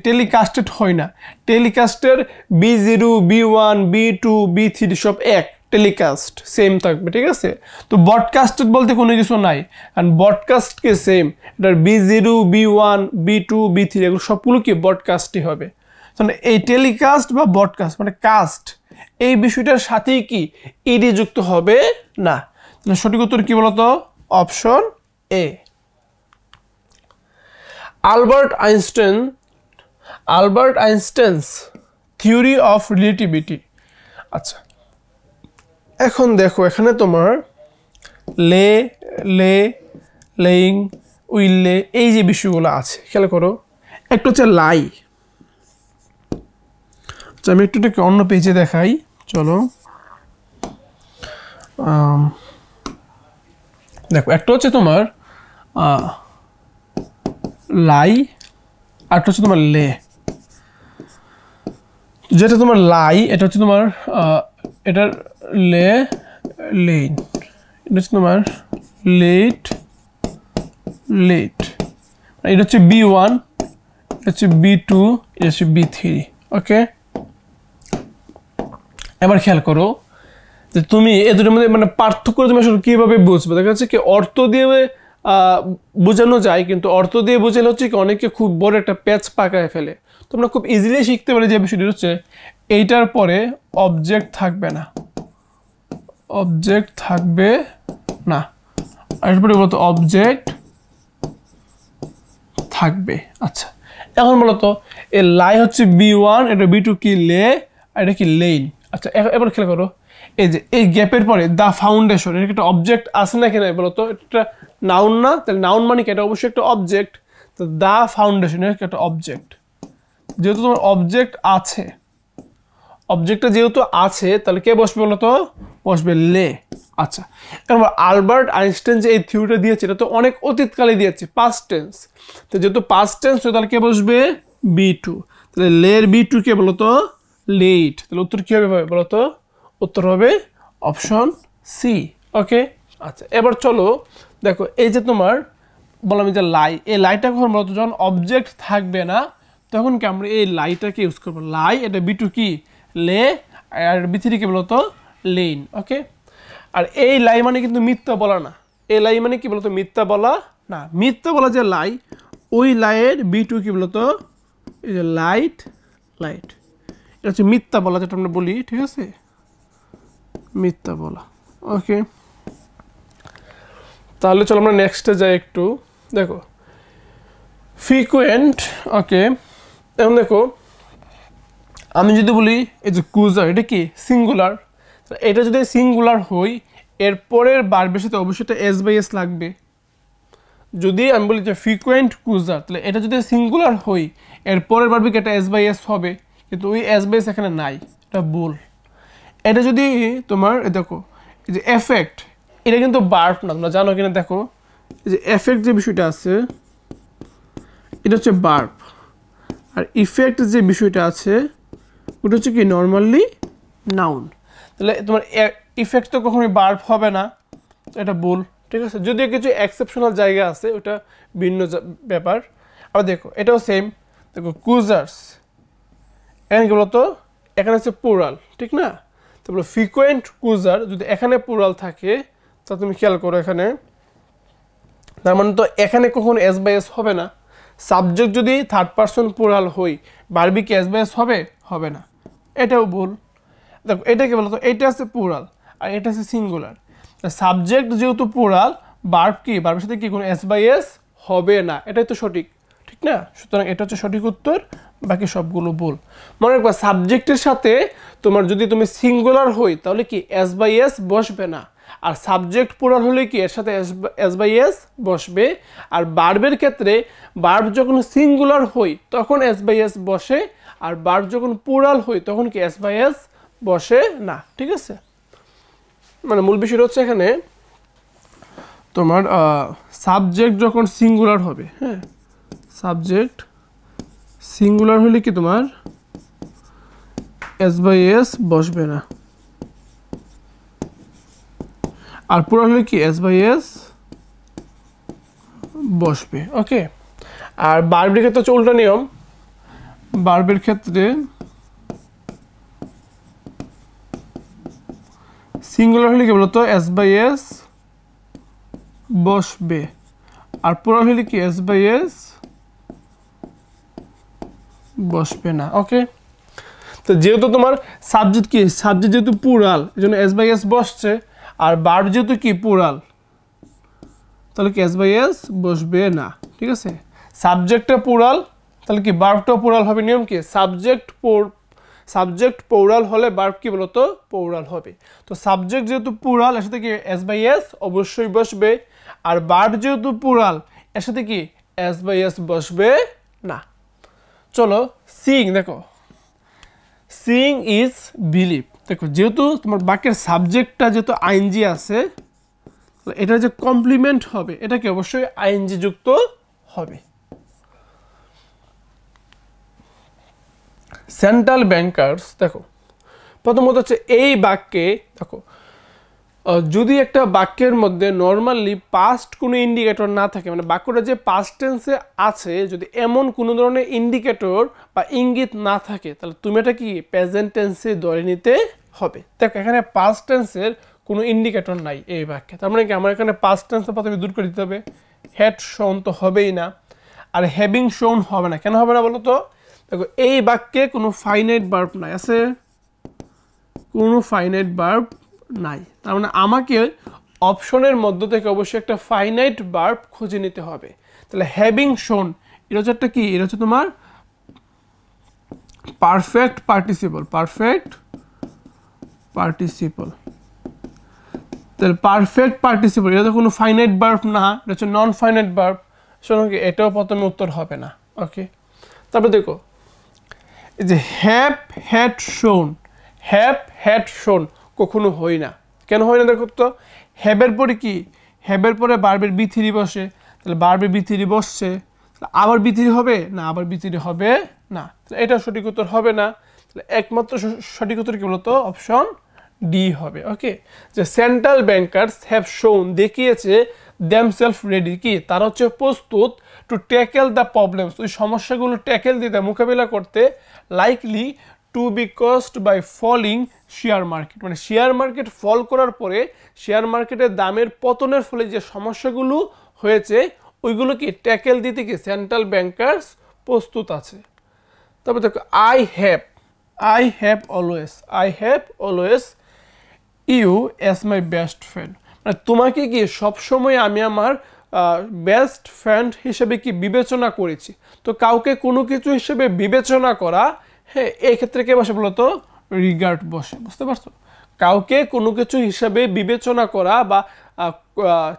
টেলিকাস্টেড হয় না, টেলিকাস্টের B0, B1, B2, B3 সব এক, টেলিকাস্ট সেম থাকবে, ঠিক আছে। তো ব্রডকাস্টেড বলতে কোনো কিছু নাই, কারণ ব্রডকাস্টকে সেম, এটার B0, B1, B2, B3 এগুলো সবগুলো কি ব্রডকাস্টই হবে। তাহলে এই টেলিকাস্ট বা ব্রডকাস্ট মানে কাস্ট, এই বিষয়টার সাথেই কি ইডি যুক্ত হবে না। তাহলে সঠিক উত্তর কি বলতো, option A. Albert Einstein's theory of relativity. আচ্ছা, এখন দেখো এখানে তোমার লেইং, উইলে, এই যে বিষয়গুলো আছে খেয়াল করো। একটা হচ্ছে লাই, আচ্ছা আমি একটু অন্য পেজে দেখাই, চলো। দেখো একটা হচ্ছে তোমার লাই, আরটা হচ্ছে তোমার লে। যেটা তোমার লাই এটা হচ্ছে তোমার এটার লেইন, এটা হচ্ছে তোমার লেট, এটা হচ্ছে B1, এটা হচ্ছে B2, এটা হচ্ছে B3, ওকে। এবার খেয়াল করো যে তুমি এ দুটোর মধ্যে মানে পার্থক্য তুমি আসলে কীভাবে বুঝবে। দেখা যাচ্ছে কি অর্থ দিয়ে বোঝানো যায়, কিন্তু অর্থ দিয়ে বোঝালে হচ্ছে কি অনেকে খুব বড় একটা প্যাচ পাকায় ফেলে। তোমরা খুব ইজিলি শিখতে পারে যে বিষয়টি হচ্ছে এইটার পরে অবজেক্ট থাকবে না, আর এরপরে বলতো অবজেক্ট থাকবে। আচ্ছা, এখন বলতো এই লাই হচ্ছে B1, এটা B2 কি লে, আর এটা কি লেইন। আচ্ছা এবার খেয়াল করো, এই যে এই গ্যাপের পরে দ্য ফাউন্ডেশন, এটা একটা অবজেক্ট আছে না কেন বলতো, এটা নাউন না, তাহলে নাউন মানে কি এটা অবশ্যই একটা অবজেক্ট। তো দ্য ফাউন্ডেশন এটা একটা অবজেক্ট, যেহেতু তোমার অবজেক্ট আছে, অবজেক্টটা যেহেতু আছে তাহলে কে বসবে বলতো, বসবে লে। আচ্ছা, এবার আলবার্ট আইনস্টাইন যে এই থিওরিটা দিয়েছে এটা তো অনেক অতীতকালে দিয়েছে, পাস্ট টেন্স। তো যেহেতু পাস্ট টেন্স তাহলে কে বসবে B2, তাহলে লের B2 কে বলতো লেট। তাহলে উত্তর কি হবে বলতো, উত্তর হবে অপশন সি, ওকে। আচ্ছা এবার চলো দেখো, এই যে তোমার বললাম যে লাই, এই লাইটা কখন বলতো যখন অবজেক্ট থাকবে না তখন কি আমরা এই লাইটাকে ইউজ করবো। লাই এটা B2 কি লে, আর B3 কে বলতো লেইন, ওকে। আর এই লাই মানে কিন্তু মিথ্যা বলা না, এই লাই মানে কি বলতো মিথ্যা বলা না, মিথ্যা বলা যে লাই, ওই লাইয়ের B2 কি বলতো এই যে লাইট, এটা হচ্ছে মিথ্যা বলা, যেটা আমরা বলি, ঠিক আছে, মিথ্যা বলা, ওকে। তাহলে চলো আমরা নেক্সটে যাই একটু। দেখো ফ্রিকুয়েন্ট, ওকে। এখন দেখো আমি যদি বলি এই যে কুজার, এটা কি সিঙ্গুলার, এটা যদি সিঙ্গুলার হই এরপরের বারবের সাথে অবশ্যই এটা S/S লাগবে। যদি আমি বলি যে ফ্রিকুয়েন্ট কুজার, তাহলে এটা যদি সিঙ্গুলার হই এরপরের বারবে কি এটা S/S হবে, কিন্তু ওই S/S এখানে নাই, এটা ভুল। এটা যদি তোমার দেখো এই যে এফেক্ট, এটা কিন্তু বার্ব না, তোমরা জানো কিনা দেখো, এই যে এফেক্ট যে বিষয়টা আছে এটা হচ্ছে বার্ব, আর ইফেক্ট যে বিষয়টা আছে ওটা হচ্ছে কি নর্মালি নাউন। তাহলে তোমার ইফেক্ট তো কখনোই বার্ব হবে না, এটা ভুল, ঠিক আছে। যদিও কিছু এক্সেপশনাল জায়গা আছে, ওটা ভিন্ন ব্যাপার। আবার দেখো এটাও সেম, দেখো কুজার্স, এখানে কি বলতো এখানে হচ্ছে প্লুরাল, ঠিক না। তারপরে ফ্রিকুয়েন্ট কুজার যদি এখানে প্লুরাল থাকে তা তুমি খেয়াল করো, এখানে তার মানে তো এখানে কখনো এস বাই এস হবে না। সাবজেক্ট যদি থার্ড পারসন প্লুরাল হই, ভার্বই কি এস বাই এস হবে? হবে না। এটাও ভুল। দেখো এটা কি বলতো, এটা আছে প্লুরাল আর এটা আছে সিঙ্গুলার। সাবজেক্ট যেহেতু প্লুরাল, ভার্ব কি, ভার্বের সাথে কি কোনো এস বাই এস হবে না। এটাই তো সঠিক, ঠিক না? সুতরাং এটা হচ্ছে সঠিক উত্তর, বাকি সবগুলো ভুল। মনে রাখবা সাবজেক্টের সাথে তোমার যদি তুমি সিঙ্গুলার হই তাহলে কি এস বাই এস বসবে না, আর সাবজেক্ট প্লুরাল হলে কি এর সাথে এস বাই এস বসবে। আর ভার্বের ক্ষেত্রে ভার্ব যখন সিঙ্গুলার হই তখন এস বাই এস বসে, আর ভার্ব যখন প্লুরাল হই তখন কি এস বাই এস বসে না, ঠিক আছে? মানে মূল বিষয়টা হচ্ছে এখানে তোমার সাবজেক্ট যখন সিঙ্গুলার হবে, হ্যাঁ, সাবজেক্ট সিঙ্গুলার হলে কি তোমার এস বাই এস বসবে না, আর প্লুরাল হলে কি এস বাই এস বসবে। ওকে, আর ভার্বের ক্ষেত্রে হচ্ছে উল্টা নিয়ম। ভার্বের ক্ষেত্রে সিঙ্গুলার হলে কি বলতো এস বাই এস বসবে, আর প্লুরাল হলে কি এস বাই এস বসবে না। ওকে, তো যেহেতু তোমার সাবজেক্ট কি, সাবজেক্ট যেহেতু প্লুরাল এই জন্য এস বাই এস বসছে, আর ভার্ব যেহেতু কি প্লুরাল তাহলে কি এস বাই এস বসবে না, ঠিক আছে? সাবজেক্টটা প্লুরাল তাহলে কি ভার্বটাও প্লুরাল হবে। নিয়ম কি, সাবজেক্ট প্লুরাল হলে ভার্ব কি বলতো প্লুরাল হবে। তো সাবজেক্ট যেহেতু প্লুরাল এর সাথে কি এস বাই এস অবশ্যই বসবে, আর ভার্ব যেহেতু প্লুরাল এর সাথে কি এস বাই এস বসবে না। চলো সিং, দেখো সিং ইজ বিলিভ। দেখো যেহেতু তোমার বাক্যের সাবজেক্টটা যেহেতু আইএনজি আছে, এটা যে কমপ্লিমেন্ট হবে এটা কি অবশ্যই আইএনজি যুক্ত হবে। সেন্ট্রাল ব্যাংকার্স, দেখো প্রথমত হচ্ছে এই বাক্যে দেখো যদি একটা বাক্যের মধ্যে নর্মালি পাস্ট কোনো ইন্ডিকেটর না থাকে, মানে বাক্যটা যে পাস্ট টেন্সে আছে যদি এমন কোনো ধরনের ইন্ডিকেটর বা ইঙ্গিত না থাকে তাহলে তুমি এটা কি প্রেজেন্ট টেন্সে ধরে নিতে হবে। দেখো এখানে পাস্ট টেন্সের কোনো ইন্ডিকেটর নাই এই বাক্যে, তার মানে কি আমার এখানে পাস্ট টেন্সের প্রথমে দূর করে দিতে হবে। হ্যাড শোন তো হবেই না, আর হ্যাভিং শোন হবে না। কেন হবে না বলো তো? দেখো এই বাক্যে কোনো ফাইনাইট ভার্ব নাই, আছে কোনো ফাইনাইট ভার্ব নাই, তার মানে আমাকে অপশনের মধ্য থেকে অবশ্যই একটা ফাইনাইট ভার্ব খুঁজে নিতে হবে। তাহলে হ্যাভিং শোন এটা হচ্ছে একটা কি, এটা হচ্ছে তোমার পারফেক্ট পার্টিসিপল, পারফেক্ট পার্টিসিপল। তাহলে পারফেক্ট পার্টিসিপল এটা তো কোনো ফাইনাইট ভার্ব না, এটা হচ্ছে নন ফাইনাইট ভার্ব, শোনো কি এটাও প্রথমে উত্তর হবে না। ওকে, তারপর দেখো এই যে হ্যাভ হ্যাড শোন, হ্যাভ হ্যাড শোন কখনো হয় না। কেন হয় না দেখো তো? হ্যাবের পরে কি, হ্যাবের পরে ভার্বের বি থ্রি বসে, তাহলে ভার্বের বি থ্রি বসছে, আবার বি থ্রি হবে না, আবার বি থ্রি হবে না, এটা সঠিক উত্তর হবে না। তাহলে একমাত্র সঠিক উত্তর কি বলতো? অপশন ডি হবে। ওকে, যে সেন্ট্রাল ব্যাংকার্স হ্যাভ শোন দেখিয়েছে দেমসেলফ রেডি, কি তারা হচ্ছে প্রস্তুত টু ট্যাকেল দ্য প্রবলেমস, ওই সমস্যাগুলো ট্যাকেল দিতে মোকাবিলা করতে, likely to be cost by falling share market, মানে শেয়ার মার্কেট ফল করার পরে শেয়ার মার্কেটের দামের পতনের ফলে যে সমস্যাগুলো হয়েছে ওইগুলো কি ট্যাকেল দিতে কি সেন্ট্রাল ব্যাংকার্স প্রস্তুত আছে। তবে দেখো I have always you as my best friend, মানে তোমাকে কি সবসময় আমি আমার বেস্ট ফ্রেন্ড হিসেবে কি বিবেচনা করেছি। তো কাউকে কোনো কিছু হিসেবে বিবেচনা করা, হ্যাঁ এই ক্ষেত্রে কে বসে বলতো? রিগার্ড বসে, বুঝতে পারছো? কাউকে কোনো কিছু হিসাবে বিবেচনা করা বা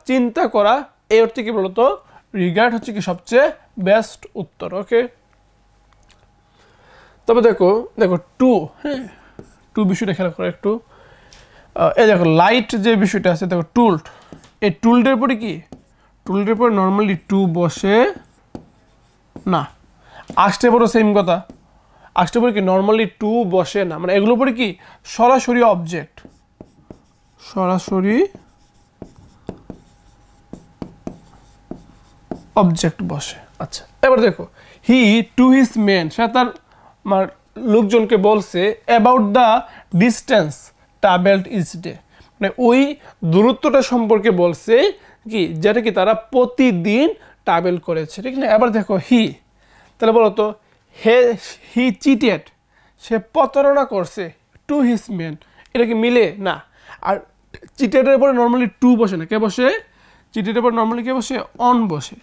চিন্তা করা, এই অর্থে কি বলতো? রিগার্ড হচ্ছে কি সবচেয়ে বেস্ট উত্তর। ওকে, তবে দেখো টু, হ্যাঁ টু বিষয়টা খেয়াল করো একটু। এই দেখো লাইট যে বিষয়টা আছে, দেখো টুলড, এই টুলডের পরে কি, টুলডের পরে নর্মালি টু বসে না। আসতে পরে সেম কথা, আসতে পরে কি নর্মালি টু বসে না, মানে এগুলো পরে কি সরাসরি অবজেক্ট, সরাসরি অবজেক্ট বসে। আচ্ছা এবার দেখো হি টু হিজ মেন, সে তার লোকজনকে বলছে about the distance travelled each day, মানে ওই দূরত্বটা সম্পর্কে বলছে কি, যেটা কি তারা প্রতিদিন ট্রাভেল করেছে, ঠিক না? এবার দেখো হি, তাহলে বলো তো হি চিটেড, সে প্রতারণা করছে টু হিজ মেন, এটা কি মিলে না? আর চিটেডের পরে নর্মালি টু বসে না, কে বসে? চিটেডের পরে নর্মালি কে বসে? অন বসে।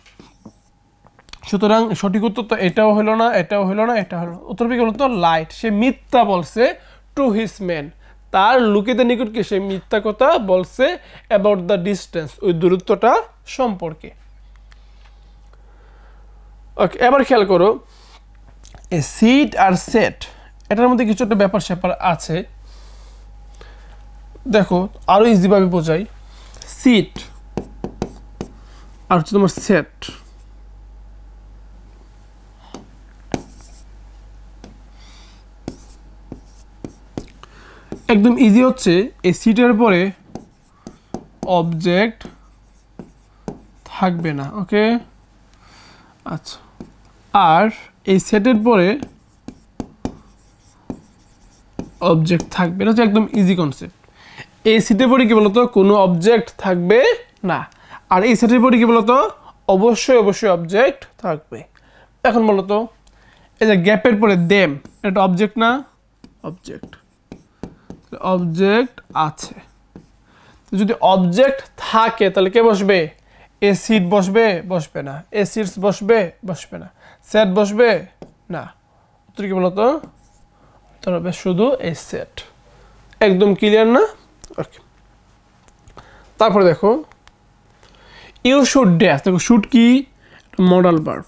সুতরাং সঠিক উত্তর তো এটাও হলো না, এটাও হলো না, এটা হলো না। উত্তর কি হলো তো লাইট, সে মিথ্যা বলছে টু হিজ মেন, তার লোকেদের নিকট কি সে মিথ্যা কথা বলছে অ্যাবাউট দ্য ডিস্টেন্স, ওই দূরত্বটা সম্পর্কে। ওকে, এবার খেয়াল করো এ সিট আর সেট, এটার মধ্যে কিছু একটা ব্যাপার স্যাপার আছে। দেখো আরো ইজিভাবে বোঝাই, সিট আর হচ্ছে তোমার সেট, একদম ইজি হচ্ছে এই সিটের পরে অবজেক্ট থাকবে না, ওকে? আচ্ছা, আর এই সেটের পরে অবজেক্ট থাকবে, এটা হচ্ছে একদম ইজি কনসেপ্ট। এই সিটের পরে কি বলতো কোনো অবজেক্ট থাকবে না, আর এই সেটের পরে কি বলতো অবশ্যই অবশ্যই অবজেক্ট থাকবে। এখন বলতো এই যে গ্যাপের পরে দেম, এটা অবজেক্ট না? অবজেক্ট, অবজেক্ট আছে। যদি অবজেক্ট থাকে তাহলে কে বসবে? এ সিট বসবে? বসবে না। এ সিটস বসবে? বসবে না। সেট বসবে? না। উত্তর কি বলতো? তবে শুধু এই সেট। একদম ক্লিয়ার না? ওকে, তারপরে দেখো ইউ শুড ড্যাশ, দেখো শুড কি মডাল ভার্ব,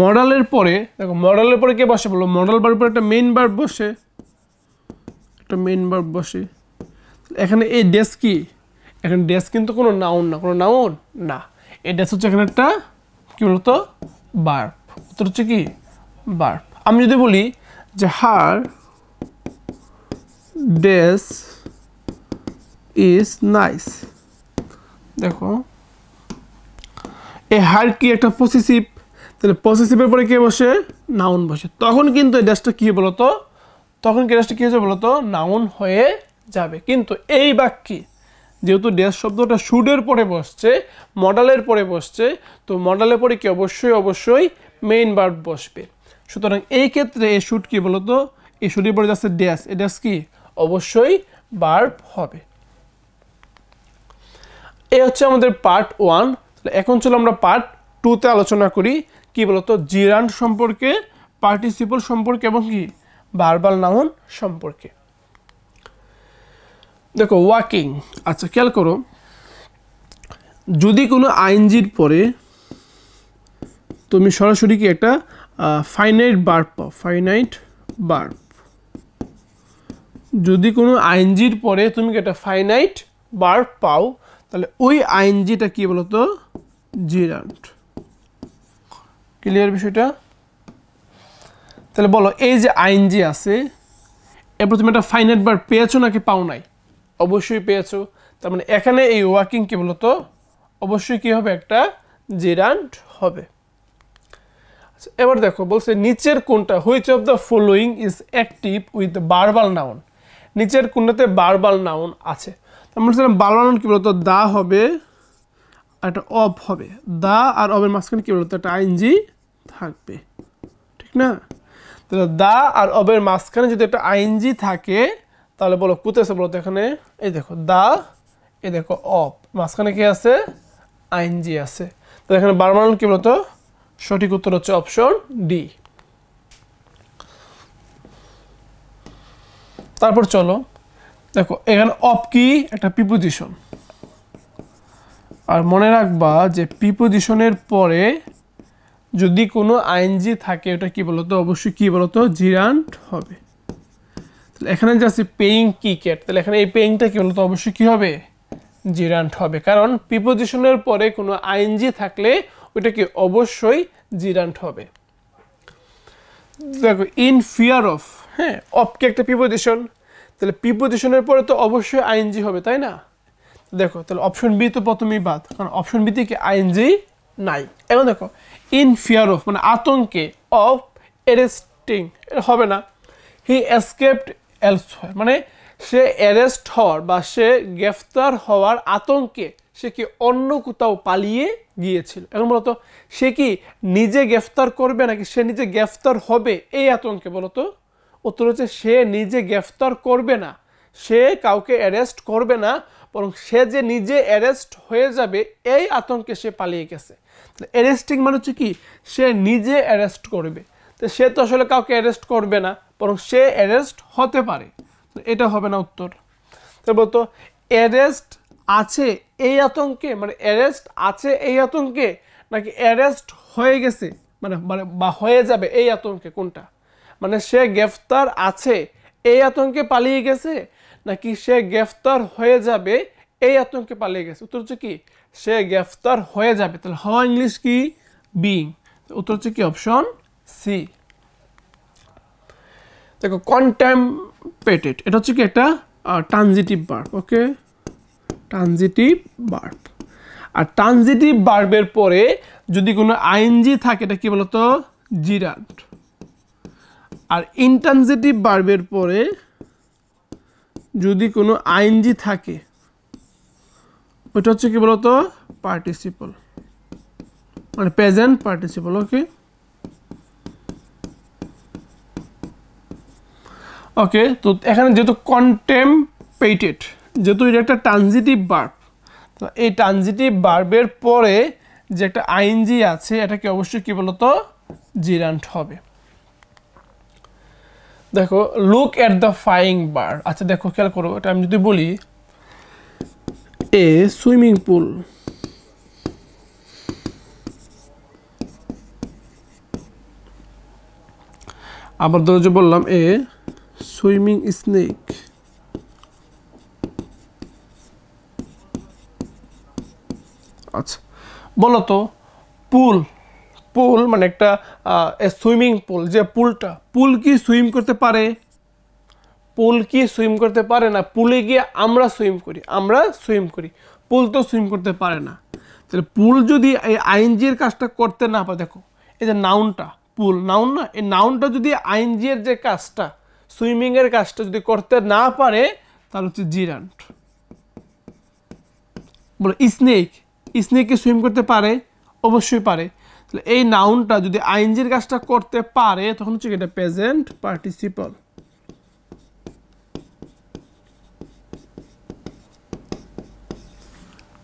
মডালের পরে দেখো মডালের পরে কে বসে বলো? মডাল ভার্বের একটা মেইন ভার্ব বসে, একটা মেইন ভার্ব বসে। এখানে এই ড্যাশ কি? এখানে ড্যাশ কিন্তু কোনো নাউন না, কোনো নাউন না, এই ড্যাশ হচ্ছে এখানে একটা কি বলতো ভার্ব। উত্তর হচ্ছে কি ভার্ব। আমি যদি বলি যে হার ড্যাশ ইজ নাইস, দেখো এই হার কি একটা পসেসিভ, তাহলে পসেসিভের পরে কে বসে? নাউন বসে। তখন কিন্তু এই ড্যাশটা কি বলতো, তখন কি ড্যাশটা কি হয়ে যাবে বলতো? নাউন হয়ে যাবে। কিন্তু এই বাক্যে যেহেতু ড্যাশ শব্দটা শুডের পরে বসছে, মডালের পরে বসছে, তো মডালের পরে কি অবশ্যই অবশ্যই মেইন ভার্ব বসবে। সুতরাং এই ক্ষেত্রে এই শুড কি বলতো? এই শুডের পরে যাচ্ছে ড্যাশ, এই ড্যাশ কি অবশ্যই ভার্ব হবে। এই হচ্ছে আমাদের পার্ট 1। এখন চলো আমরা পার্ট 2তে আলোচনা করি কি বলতো? জিরান্ড সম্পর্কে, পার্টিসিপল সম্পর্কে এবং কি ভার্বাল নাউন সম্পর্কে। দেখো ওয়াকিং, আচ্ছা খেয়াল করো, যদি কোনো আইএনজির পরে তুমি সরাসরি কি একটা ফাইনাইট ভার্ব পাও, ফাইনাইট ভার্ব, যদি কোনো আইএনজির পরে তুমি কি একটা ফাইনাইট ভার্ব পাও, তাহলে ওই আইএনজিটা কি বলতো? জিরান্ড। ক্লিয়ার বিষয়টা? তাহলে বলো এই যে আইএনজি আছে, এরপর তুমি একটা ফাইনাইট ভার্ব পেয়েছো নাকি পাও নাই? অবশ্যই পেয়েছো। তার মানে এখানে এই ওয়াকিং কি বলতো? অবশ্যই কি হবে? একটা জিরান্ড হবে। আচ্ছা, এবার দেখো বলছে নিচের কোনটা, which of the following is active with verbal noun, নিচের কোনটাতে ভার্বাল নাউন আছে? আমরা বলছিলাম ভার্বাল নাউন কি বলতো? দা হবে আর একটা অব হবে, দা আর অবের মাঝখানে কি বলতো? একটা আইএনজি থাকবে, ঠিক না? তাহলে দা আর অবের মাঝখানে যদি একটা আইএনজি থাকে তাহলে বলো কোথায় আছে বলো তো? এখানে এই দেখো দা, এই দেখো অব, মাঝখানে কি আছে? আইএনজি আছে। তাহলে এখানে ভার্বাল নাউন কি বলতো? সঠিক উত্তর হচ্ছে অপশন ডি। তারপর চলো দেখো এখানে অব কি? একটা প্রিপোজিশন, আর মনে রাখবা যে প্রিপোজিশনের পরে যদি কোনো আইএনজি থাকে ওটা কি বলতো? অবশ্যই কি বলতো? জিরান্ড হবে। তাহলে এখানে যে আছে পেইং কি ক্যাট, তাহলে এখানে এই পেইংটা কি বলতো? অবশ্যই কি হবে? জিরান্ড হবে, কারণ প্রিপোজিশনের পরে কোনো আইএনজি থাকলে ওটা কি অবশ্যই জিরান্ড হবে। দেখো ইন ফিয়ার অফ, হ্যাঁ অফ কি একটা প্রিপোজিশন, তাহলে প্রিপোজিশনের পরে তো অবশ্যই আইএনজি হবে, তাই না? দেখো তাহলে অপশন বি তো প্রথমেই বাদ, কারণ অপশন বিতে কি আইএনজি নাই। এখন দেখো ইন ফিয়ার অফ মানে আতঙ্কে, অফ অ্যারেস্টিং এটা হবে না। হি এসকেপড এলসওয়্যার মানে সে অ্যারেস্ট হওয়ার বা সে গ্রেফতার হওয়ার আতঙ্কে সে কি অন্য কোথাও পালিয়ে গিয়েছিল। এখন বলতো সে কি নিজে গ্রেফতার করবে নাকি সে নিজে গ্রেফতার হবে এই আতঙ্কে? বলতো উত্তর হচ্ছে সে নিজে গ্রেফতার করবে না, সে কাউকে অ্যারেস্ট করবে না, বরং সে যে নিজে অ্যারেস্ট হয়ে যাবে এই আতঙ্কে সে পালিয়ে গেছে। অ্যারেস্টিং মানে হচ্ছে কি সে নিজে অ্যারেস্ট করবে, তো সে তো আসলে কাউকে অ্যারেস্ট করবে না, বরং সে অ্যারেস্ট হতে পারে, এটা হবে না উত্তর। তো বলতো অ্যারেস্ট আছে এই আতঙ্কে, মানে অ্যারেস্ট আছে এই আতঙ্কে নাকি অ্যারেস্ট হয়ে গেছে মানে মানে বা হয়ে যাবে এই আতঙ্কে, কোনটা? মানে সে গ্রেফতার আছে এই আতঙ্কে পালিয়ে গেছে নাকি সে গ্রেফতার হয়ে যাবে এই আতঙ্কে পালিয়ে গেছে? উত্তর হচ্ছে কি সে গ্রেফতার হয়ে যাবে। তাহলে হওয়া ইংলিশ কি? বিং। উত্তর হচ্ছে কি অপশন সি। দেখো কন্টেম্পেটেড, এটা হচ্ছে কি একটা ট্রানজিটিভ ভার্ব। ওকে, ট্রানজিটিভ ভার্ব। আর ট্রানজিটিভ ভার্বের পরে যদি কোনো আইএনজি থাকে এটা কি বলতো? জিরান্ড। আর ইনট্রানজিটিভ ভার্বের পরে যদি কোনো আইএনজি থাকে ওটা হচ্ছে কি বলতো? পার্টিসিপল, মানে প্রেজেন্ট পার্টিসিপল। ওকে ওকে, তো এখানে যেহেতু কন্টেম্পেটেড, যেহেতু এটা একটা ট্রানজিটিভ ভার্ব, তো এই ট্রানজিটিভ ভার্বের পরে যে একটা আইএনজি আছে এটাকে অবশ্যই কি বলতো? জিরান্ড হবে। দেখো look at the flying bird. আচ্ছা দেখো খেয়াল করো, এটা আমি যদি বলি এ সুইমিং পুল, আবার ধরো যে বললাম এ সুইমিং স্নেক, আচ্ছা বলো তো পুল, পুল মানে একটা সুইমিং পুল, যে পুলটা, পুল কি সুইম করতে পারে? পুল কি সুইম করতে পারে না। পুলে গিয়ে আমরা সুইম করি, আমরা সুইম করি, পুল তো সুইম করতে পারে না। তাহলে পুল যদি এই আইএনজির কাজটা করতে না পারে, দেখো এই যে নাউনটা পুল, নাউন না, এই নাউনটা যদি আইএনজির যে কাজটা সুইমিংয়ের কাজটা যদি করতে না পারে তাহলে হচ্ছে জিরান্ড। বলো স্নেক, স্নেক কি সুইম করতে পারে? অবশ্যই পারে। তাহলে এই নাউনটা যদি আইএনজির কাজটা করতে পারে তখন হচ্ছে এটা প্রেজেন্ট পার্টিসিপল।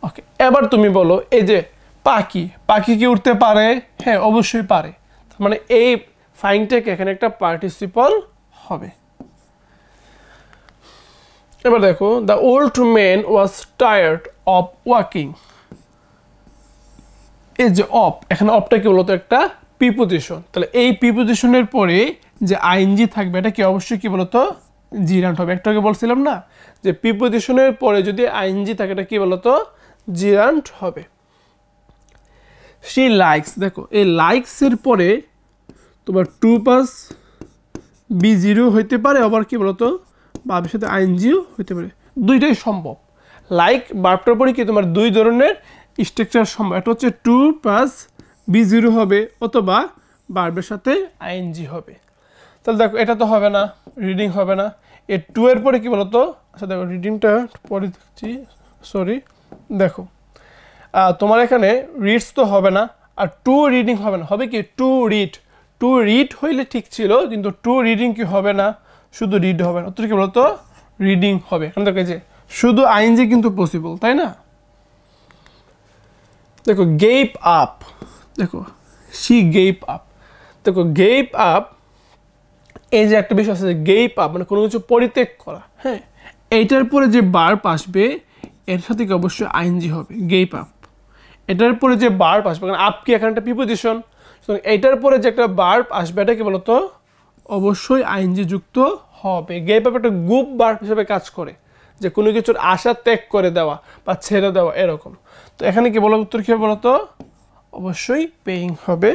ওকে, এবার তুমি বলো এই যে পাখি, পাখি কি উঠতে পারে? হ্যাঁ অবশ্যই পারে, মানে এই ফাইংটাকে এখানে একটা পার্টিসিপল হবে। এবার দেখো the old man was tired of walking, এই যে অফ, এখানে অফটা কি বলতো? একটা প্রিপোজিশন। তাহলে এই প্রিপোজিশনের পরে যে আইএনজি থাকবে এটা কি অবশ্যই কি বলতো? জিরান্ড হবে। একটু আগে বলছিলাম না যে প্রিপোজিশনের পরে যদি আইএনজি থাকে এটা কি বলতো? জিরান্ড হবে। শি লাইকস, দেখো এই লাইকস এর পরে তোমার টু প্লাস বি জিরো হইতে পারে, আবার কি বলতো ভার্বের সাথে আইএনজিও হইতে পারে, দুইটাই সম্ভব। লাইক ভার্বটার পরে কি তোমার দুই ধরনের স্ট্রাকচার সম্ভব, একটা হচ্ছে টু প্লাস বি জিরো হবে অথবা ভার্বের সাথে আইএনজি হবে। তাহলে দেখো এটা তো হবে না, রিডিং হবে না। এই টু এর পরে কি বলতো? আচ্ছা দেখো রিডিংটা পরে দেখছি, সরি। দেখো তোমার এখানে রিডস তো হবে না, আর টু রিডিং হবে না, হবে কি টু রিড। টু রিড হইলে ঠিক ছিল, কিন্তু টু রিডিং কি হবে না, শুধু রিড হবে না। অত কি বলতো? রিডিং হবে। এখন দেখো যে শুধু আইএনজি কিন্তু পসিবল, তাই না? দেখো গেপ আপ, দেখো শি গেপ আপ, দেখো গেপ আপ, এই যে একটা বিষয় আছে গেপ আপ মানে কোনো কিছু পরিত্যাগ করা। হ্যাঁ, এইটার পরে যে ভার্ব আসবে এর সাথে কি অবশ্যই আইএনজি হবে, গেপ আপ। এটার পরে যে ভার্ব আসবে, কারণ আপ কি এখানে একটা প্রিপোজিশন, এইটার পরে যে একটা ভার্ব আসবে এটা কি বলতো? অবশ্যই আইএনজি যুক্ত হবে। গেপ আপ একটা গ্রুপ ভার্ব হিসেবে কাজ করে, যে কোনো কিছুর আশা ত্যাগ করে দেওয়া বা ছেড়ে দেওয়া এরকম। তো এখানে কি বলো? উত্তর কি হবে বলতো? অবশ্যই পেইং হবে।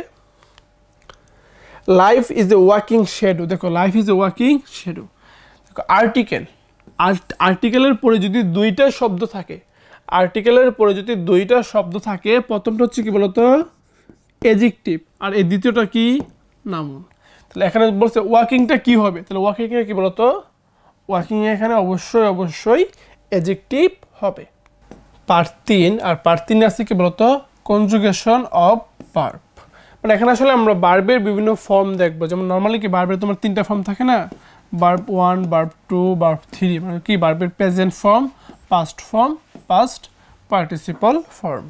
Life is a walking shadow, দেখো life is a walking shadow. দেখো আর্টিকেল, আর্টিকেলের পরে যদি দুইটা শব্দ থাকে, আর্টিকেলের পরে যদি দুইটা শব্দ থাকে, প্রথমটা হচ্ছে কি বলতো? এডজেক্টিভ, আর এই দ্বিতীয়টা কি? নাউন। তাহলে এখানে বলছে ওয়াকিংটা কি হবে? তাহলে ওয়াকিংয়ে কি বলতো? ওয়াকিং এখানে অবশ্যই অবশ্যই এডজেক্টিভ হবে। পার্ট 3 আর পার্ট 3 আছে কি বলতো কনজুগেশন অফ ভার্ব মানে এখানে আসলে আমরা ভার্বের বিভিন্ন ফর্ম দেখব যেমন নরমালি কি ভার্বের তোমার তিনটা ফর্ম থাকে না ভার্ব 1 ভার্ব 2 ভার্ব 3 মানে কি ভার্বের present form past participle form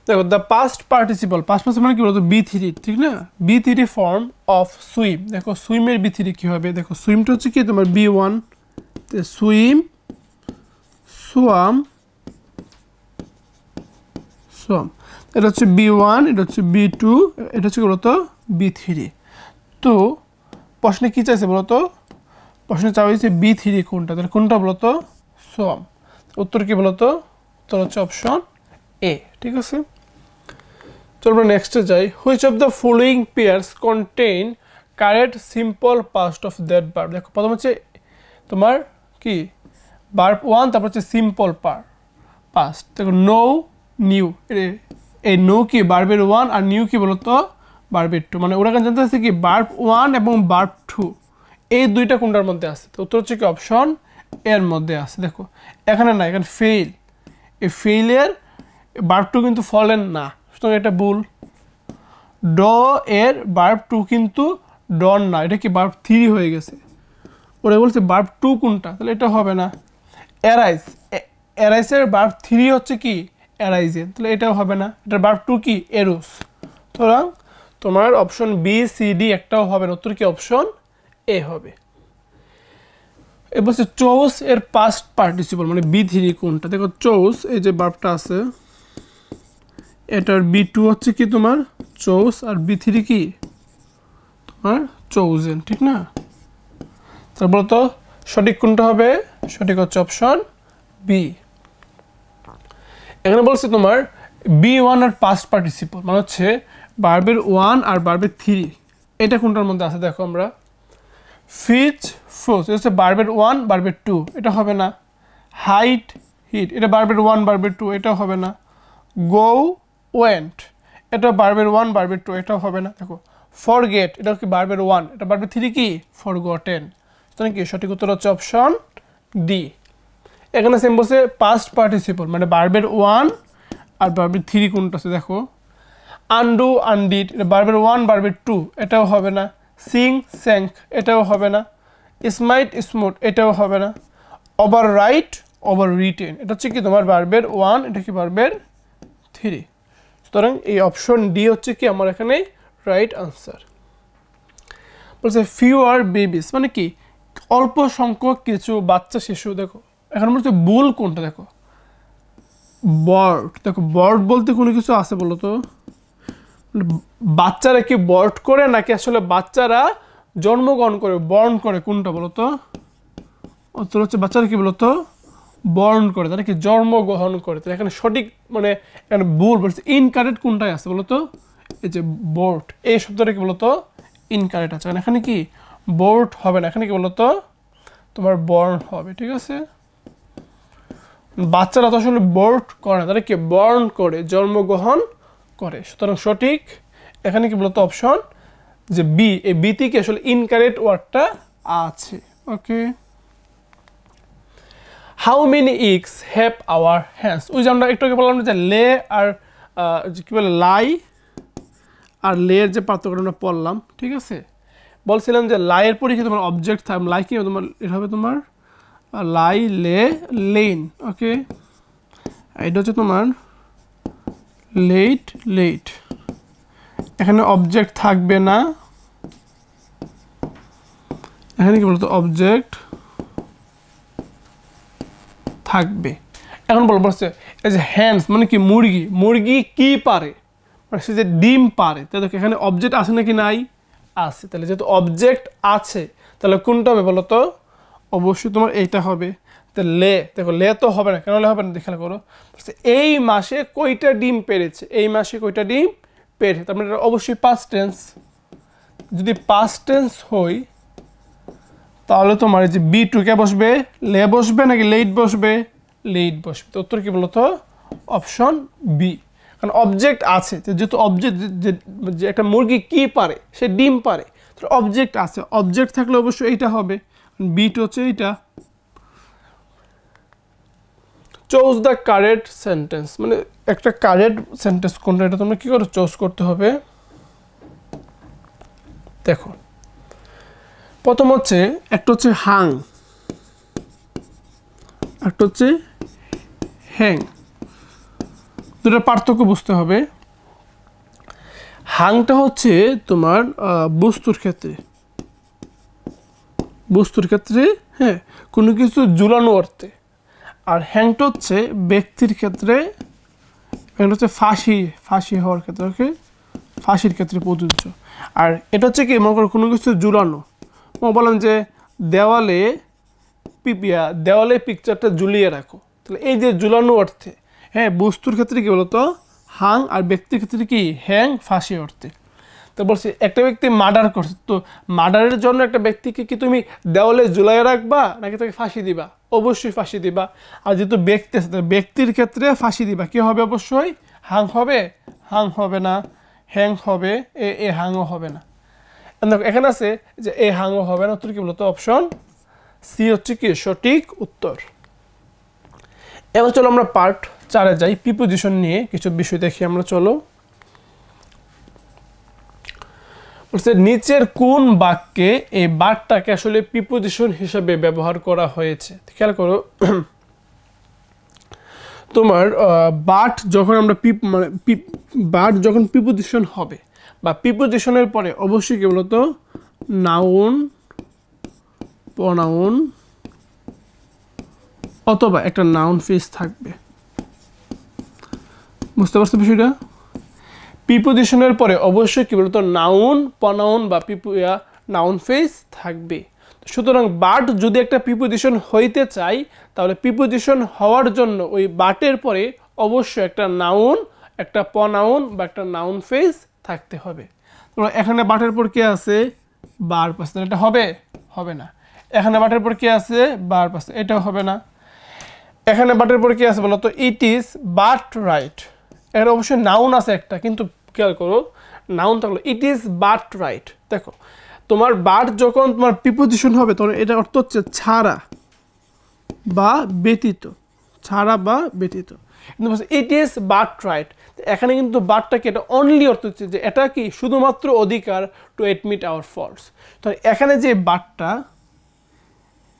দেখো দ্য পাস্ট পার্টিসিপল পাস্ট মানে কি বলতো বি3 ঠিক না বি3 ফর্ম অফ সুইম দেখো সুইমের বি3 কি হবে দেখো সুইমটা হচ্ছে কি তোমার বি1 তে সুইম সোয়াম সোয়াম এটা হচ্ছে বি1 এটা হচ্ছে বি2 এটা হচ্ছে বলতো বি3 তো প্রশ্নে কি চাইছে বলতো প্রশ্নে চাওয়া হয়েছে বি3 কোনটা তাহলে কোনটা বলতো সোয়াম উত্তর কি বলতো উত্তর হচ্ছে অপশন এ ঠিক আছে চলো আমরা নেক্সটে যাই which of the following pairs contain correct simple past of that verb দেখো প্রথম হচ্ছে তোমার কি ভার্ব 1 তারপর হচ্ছে সিম্পল পাস্ট দেখো নো নিউ এই নো কি ভার্বের 1 আর নিউ কি বলতো ভার্বের 2 মানে ওরা জানতে চাইছে কি ভার্ব 1 এবং ভার্ব 2 এই দুইটা কোনটার মধ্যে আছে তো উত্তর হচ্ছে কি অপশন এর মধ্যে আছে দেখো এখানে না এখানে ফেইল এই ফেইলের ভার্ব 2 কিন্তু ফলেন না সুতরাং এটা ভুল ড এর ভার্ব 2 কিন্তু ডন না এটা কি ভার্ব 3 হয়ে গেছে ওরা বলছে ভার্ব 2 কোনটা তাহলে এটা হবে না অ্যারাইজের ভার্ব 3 হচ্ছে কি অ্যারাইজেন তাহলে এটাও হবে না এটার ভার্ব 2 কি এরোস সুতরাং তোমার অপশন বি সি ডি একটাও হবে না উত্তর কি অপশন এ হবে এবার হচ্ছে চোজ এর পাস্ট পার্টিসিপল মানে বি3 কোনটা দেখো চোজ এই যে ভার্বটা আছে এটার বি2 হচ্ছে কি তোমার চোজ আর বি3 কি তোমার চোজেন ঠিক না তারপর তো সঠিক কোনটা হবে সঠিক হচ্ছে অপশন বি এখানে বলছে তোমার বি1 আর পাস্ট পার্টিসিপল মানে হচ্ছে ভার্বের 1 আর ভার্বের 3 এটা কোনটার মধ্যে আছে দেখো আমরা ফিচ ফ্রোজ এটা হচ্ছে ভার্বের 1 ভার্বের 2 এটা হবে না হাইট হিট এটা ভার্বের 1 ভার্বের 2 এটাও হবে না গো ওয়েন্ট এটা ভার্বের 1 ভার্বের 2 এটাও হবে না দেখো ফরগেট এটা কি ভার্বের 1 এটা ভার্বের 3 কি ফরগটেন সুতরাং কি সঠিক উত্তর হচ্ছে অপশন ডি এখানে সেম বলছে পাস্ট পার্টিসিপল মানে ভার্বের 1 আর ভার্বের 3 কোনটা আছে দেখো আনডু আনডিড এটা ভার্বের 1 ভার্বের 2 এটাও হবে না সিং স্যাঙ্ক এটাও হবে না স্মাইট স্মুথ এটাও হবে না ওভার রাইট ওভার রিটেন এটা হচ্ছে কি তোমার ভার্বের 1 এটা কি ভার্বের 3 সুতরাং এই অপশন ডি হচ্ছে কি আমার এখানে রাইট আনসার বলছে ফিউয়ার বেবিস মানে কি অল্প সংখ্যক কিছু বাচ্চা শিশু দেখো এখানে বলছে ভুল কোনটা দেখো বর্ড দেখো বর্ড বলতে কোনো কিছু আছে বলো তো বাচ্চারা কি বর্ড করে নাকি আসলে বাচ্চারা জন্মগ্রহণ করে বর্ন করে কোনটা বলো তো উত্তর হচ্ছে বাচ্চারা কি বলো তো বর্ন করে তারা কি জন্মগ্রহণ করে তাহলে এখানে সঠিক মানে এখানে ভুল বলছে ইনকারেক্ট কোনটাই আছে বলো তো এই যে বোর্ড এই শব্দটা কি বলো তো ইনকারেক্ট আছে এখানে কি বোর্ড হবে না এখানে কি বলো তো তোমার বর্ন হবে ঠিক আছে বাচ্চারা তো আসলে বোর্ড করে না তারা কি বর্ন করে জন্মগ্রহণ করে সুতরাং সঠিক এখানে কি বলতো অপশন যে বি এই বিতে কি আসলে ইনকারেক্ট ওয়ার্ডটা আছে okay how many ইগস have our hands ওই যে আমরা একটু আগে বললাম যে লে আর কি বলে লাই আর লের যে পার্থক্য আমরা পড়লাম ঠিক আছে বলছিলাম যে লাইয়ের পরে কি তোমার অবজেক্ট থাকবে লাই কি তোমার এটা হবে তোমার লাই লে লেন ওকে এটা হচ্ছে তোমার লেট লেট এখানে অবজেক্ট থাকবে না এখানে কি বলতো অবজেক্ট থাকবে এখন বলছে এই যে হ্যান্ডস মানে কি মুরগি মুরগি কি পারে মানে সে যে ডিম পারে তাহলে এখানে অবজেক্ট আছে নাকি নাই আছে তাহলে যেহেতু অবজেক্ট আছে তাহলে কোনটা হবে বলো তো অবশ্যই তোমার এইটা হবে তো লে দেখো লে তো হবে না কেন লে হবে না দেখে করো এই মাসে কয়টা ডিম পেরেছে এই মাসে কয়টা ডিম পেরেছে তার মানে এটা অবশ্যই পাস্ট টেন্স যদি পাস্ট টেন্স হই তাহলে তোমার এই যে বি টু কে বসবে লে বসবে নাকি লেট বসবে লেট বসবে তো উত্তর কি বলতো অপশন বি কারণ অবজেক্ট আছে যেহেতু অবজেক্ট যে একটা মুরগি কি পারে সে ডিম পারে তো অবজেক্ট আছে অবজেক্ট থাকলে অবশ্যই এইটা হবে বি টু হচ্ছে এইটা চুজ দ্য কারেক্ট সেন্টেন্স, মানে একটা কারেক্ট সেন্টেন্স কোনটা এটা তোমরা কি করো চুজ করতে হবে। দেখো প্রথম হচ্ছে একটা হচ্ছে হাং, একটা হচ্ছে হ্যাং, দুটার পার্থক্য বুঝতে হবে। হাংটা হচ্ছে তোমার বস্তুর ক্ষেত্রে, হ্যাঁ কোনো কিছু ঝুলানো অর্থে, আর হ্যাংটা হচ্ছে ব্যক্তির ক্ষেত্রে, এটা হচ্ছে ফাঁসি হওয়ার ক্ষেত্রে, ওকে ফাঁসির ক্ষেত্রে প্রযোজ্য। আর এটা হচ্ছে কি মনে করো কোনো কিছু ঝুলানো, বললাম যে দেওয়ালে পিকচারটা ঝুলিয়ে রাখো, তাহলে এই যে ঝুলানো অর্থে, হ্যাঁ বস্তুর ক্ষেত্রে কি বলতো হাং, আর ব্যক্তির ক্ষেত্রে কি হ্যাং, ফাঁসি অর্থে। তো বলছি একটা ব্যক্তি মার্ডার করছে, তো মার্ডারের জন্য একটা ব্যক্তিকে কি তুমি দেওয়ালে ঝুলাইয়ে রাখবা নাকি তাকে ফাঁসি দিবা? অবশ্যই ফাঁসি দিবা। আর যেহেতু ব্যক্তি আছে, ব্যক্তির ক্ষেত্রে ফাঁসি দিবা, কি হবে অবশ্যই হাং হবে? হাং হবে না, হ্যাং হবে, এ হাংও হবে না। দেখো এখানে আছে যে এ হাংও হবে না, উত্তর কি বলতো অপশন সি হচ্ছে কি সঠিক উত্তর। এবার চলো আমরা পার্ট 4-এ যাই, প্রিপোজিশন নিয়ে কিছু বিষয় দেখি আমরা। চলো বলছে নিচের কোন বাক্যে এই বারটাকে আসলে প্রিপোজিশন হিসেবে ব্যবহার করা হয়েছে। খেয়াল করো তোমার বাট যখন আমরা বাট যখন প্রিপোজিশন হবে বা প্রিপোজিশনের পরে অবশ্যই কি বলতো নাউন, প্রনাউন অথবা একটা নাউন ফ্রেজ থাকবে। বুঝতে পারছো বিষয়টা? প্রিপোজিশনের পরে অবশ্যই কি বলতো নাউন, প্রনাউন বা নাউন ফ্রেজ থাকবে। সুতরাং বাট যদি একটা প্রিপোজিশন হইতে চাই তাহলে প্রিপোজিশন হওয়ার জন্য ওই বাটের পরে অবশ্যই একটা নাউন, একটা প্রনাউন বা একটা নাউন ফ্রেজ থাকতে হবে। তোমরা এখানে বাটের পর কি আছে বার পাশে, এটা হবে? হবে না। এখানে বাটের পর কি আছে বার পাশে, এটাও হবে না। এখানে বাটের পর কি আছে বলতো ইট ইজ বাট রাইট, এর অবশ্যই নাউন আছে একটা, কিন্তু খেয়াল করো নাউন থাকলো ইট ইজ বাট রাইট। দেখো তোমার বাট যখন তোমার প্রিপোজিশন হবে তখন এটা অর্থ হচ্ছে ছাড়া বা ব্যতীত, ছাড়া বা ব্যতীত। কিন্তু ইট ইজ বাট রাইট, এখানে কিন্তু বাটটাকে এটা অনলি অর্থ হচ্ছে যে এটা কি শুধুমাত্র অধিকার টু এডমিট আওয়ার ফল্টস। তো এখানে যে বাটটা,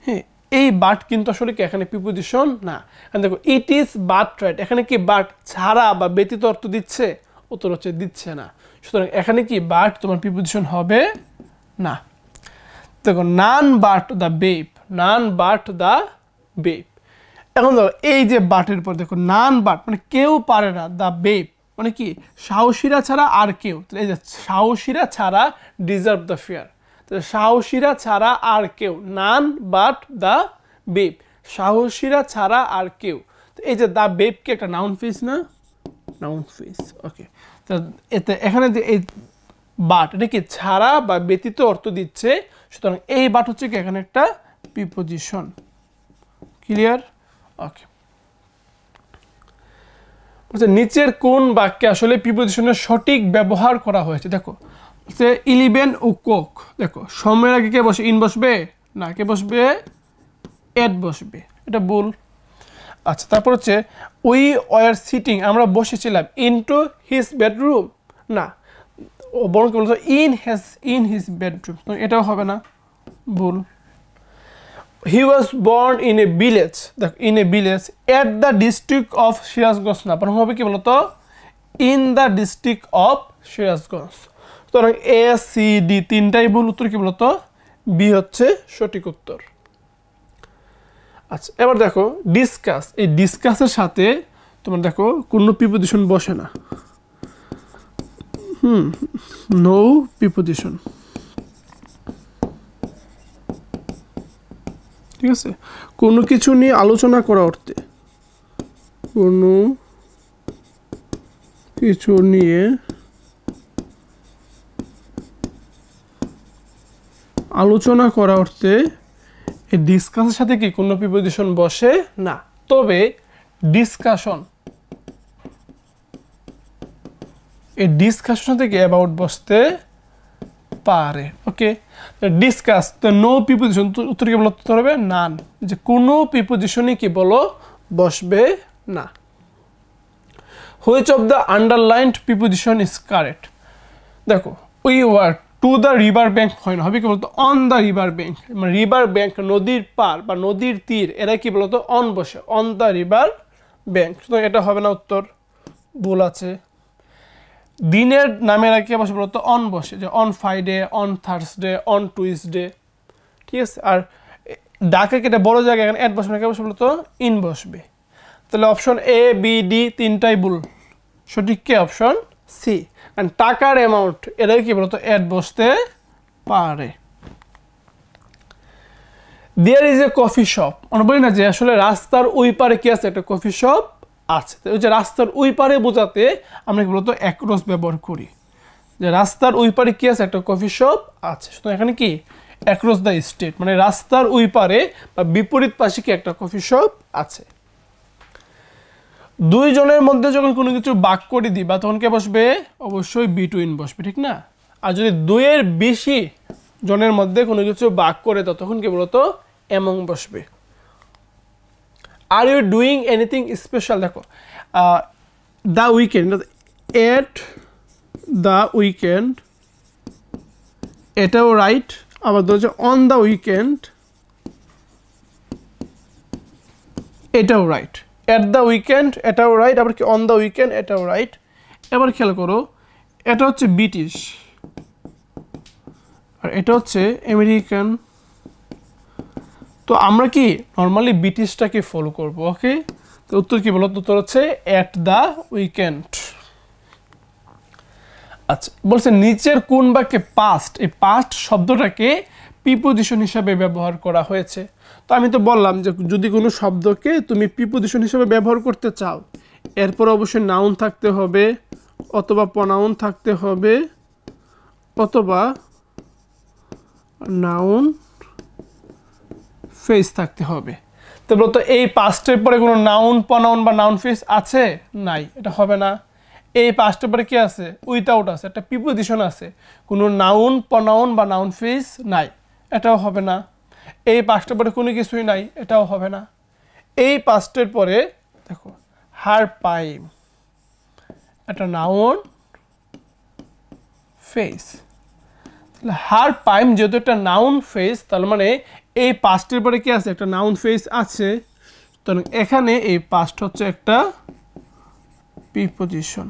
হ্যাঁ এই বাট কিন্তু আসলে কি এখানে প্রিপোজিশন না। দেখো ইট ইজ বাট রাইট, এখানে কি বাট ছাড়া বা ব্যতীত অর্থ দিচ্ছে? উত্তর হচ্ছে দিচ্ছে না। সুতরাং এখানে কি বাট তোমার প্রিপোজিশন হবে না। দেখো none but the babe, none but the babe. এখন দেখো এই যে বাটের পর দেখো নান বাট মানে কেউ পারে না, দ্য বেব মানে কি সাহসীরা ছাড়া আর কেউ। এই যে সাহসীরা ছাড়া ডিজার্ভ দ্য ফিয়ার, সাহসীরা ছাড়া আর কেউ, নান বাট দ্য বেব, সাহসীরা ছাড়া আর কেউ। তো এই যে দ্য বেবকে একটা নাউন ফ্রেজ না, নাউন ফ্রেজ, ওকে। তো এতে এখানে যে এই বাট এটা কি ছাড়া বা ব্যতীত অর্থ দিচ্ছে, সুতরাং এই বাট হচ্ছে কি এখানে একটা প্রিপোজিশন। ক্লিয়ার? ওকে। নিচের কোন বাক্যে আসলে প্রিপোজিশনের সঠিক ব্যবহার করা হয়েছে? দেখো 11 ও কোক, দেখো সময়ের আগে কে বসে? ইন বসবে না, কে বসবে? এট বসবে, এটা ভুল। আচ্ছা তারপর হচ্ছে উই ওয়ার সিটিং, আমরা বসেছিলাম ইনটু হিজ বেডরুম, না বরং কি বলতো ইন হিজ বেডরুম, এটাও হবে না, ভুল। He was born in a village, দেখো in a village at the district of Sirajganj, না বরং হবে কি বলতো in the district of Sirajganj. সুতরাং এ সি ডি তিনটাই ভুল, উত্তর কি বলতো বি হচ্ছে সঠিক উত্তর। আচ্ছা এবার দেখো ডিসকাস, এই ডিসকাসের সাথে তোমার দেখো কোনো প্রিপোজিশন বসে না, নো প্রিপোজিশন, ঠিক আছে। কোনো কিছু নিয়ে আলোচনা করা অর্থে, কোনো কিছু নিয়ে আলোচনা করা অর্থে এই ডিসকাসের সাথে কি কোনো প্রিপোজিশন বসে না, তবে ডিসকাশন, এই ডিসকাশন থেকে অ্যাবাউট বসতে পারে, ওকে। ডিসকাস তো নো প্রিপোজিশন, উত্তর কি বলতে হবে নান, যে কোনো প্রিপোজিশনই কি বলো বসবে না। Which of the underlined preposition is correct? দেখো we were to the river bank হয় না, হবে কি বলতো অন দ্য রিভার ব্যাঙ্ক, মানে রিভার ব্যাঙ্ক নদীর পার বা নদীর তীর, এরা কি বলতো অন বসে, অন দ্য রিভার ব্যাঙ্ক। সুতরাং এটা হবে না, উত্তর ভুল আছে। দিনের নামে এরা কি বসে বলতো অন বসে, যে on Friday, on Thursday, on Tuesday, ঠিক আছে। আর ডাকে কেটে বড় জায়গায় এখানে অ্যাড বসবে না, কে বসে বলতো ইন বসবে। তাহলে অপশন এ বি ডি তিনটাই ভুল, সঠিক কে অপশন সি। কারণ টাকার অ্যামাউন্ট এরাই কি বলতো অ্যাড বসতে পারে। There is a coffee shop, আমরা বলি না যে আসলে রাস্তার ওই পারে কি আছে, একটা কফি শপ আছে। ওই যে রাস্তার ওই পারে বোঝাতে আমরা কি বলতো অ্যাক্রস ব্যবহার করি, যে রাস্তার ওই পারে কি আছে, একটা কফি শপ আছে। সুতরাং এখানে কি অ্যাক্রস দ্য স্ট্রিট, মানে রাস্তার ওই পারে বা বিপরীত পাশে কি একটা কফি শপ আছে। দুইজনের মধ্যে যখন কোনো কিছু ভাগ করে দিবা তখন কে বসবে, অবশ্যই বিটুইন বসবে, ঠিক না। আর যদি দুইয়ের বেশি জনের মধ্যে কোনো কিছু ভাগ করে দাও তখন কি বলতো এমং বসবে। Are you doing anything special, দেখো the weekend, at the weekend এটাও রাইট। আবার ধরো যে অন দ্য উইকেন্ড এটাও রাইট, এট দ্য উইকেন্ড এটাও রাইট, আবার কি অন দ্য উইকেন্ড এটাও রাইট। এবার খেয়াল করো, এটা হচ্ছে ব্রিটিশ আর এটা হচ্ছে আমেরিকান, তো আমরা কি নর্মালি ব্রিটিশটাকে ফলো করব। ওকে, তো উত্তর কি বলো, উত্তর হচ্ছে এট দ্য উইকেন্ড। আচ্ছা, বলছে নিচের কোন বাক্যে পাস্ট, এই পাস্ট শব্দটাকে প্রিপোজিশন হিসাবে ব্যবহার করা হয়েছে। তো আমি তো বললাম যে যদি কোনো শব্দকে তুমি প্রিপোজিশন হিসাবে ব্যবহার করতে চাও, এরপর অবশ্যই নাউন থাকতে হবে অথবা প্রনাউন থাকতে হবে অথবা নাউন ফেস থাকতে হবে। তো বলতো এই পাস্টের পরে কোনো নাউন প্রনাউন বা নাউন ফেস আছে? নাই, এটা হবে না। এই পাস্টের পরে কি আছে? উইথাউট আছে, একটা প্রিপোজিশন আছে, কোনো নাউন প্রনাউন বা নাউন ফেস নাই, এটাও হবে না। এই পাস্টের পরে কোনো কিছুই নাই, এটাও হবে না। এই পাস্টের পরে দেখো হার পাইম, একটা নাউন ফেস, তাহলে হার পাইম যেহেতু একটা নাউন ফেস, তার মানে এই পাস্টের পরে কি আছে? একটা নাউন ফেস আছে, তাহলে এখানে এই পাস্ট হচ্ছে একটা প্রিপোজিশন।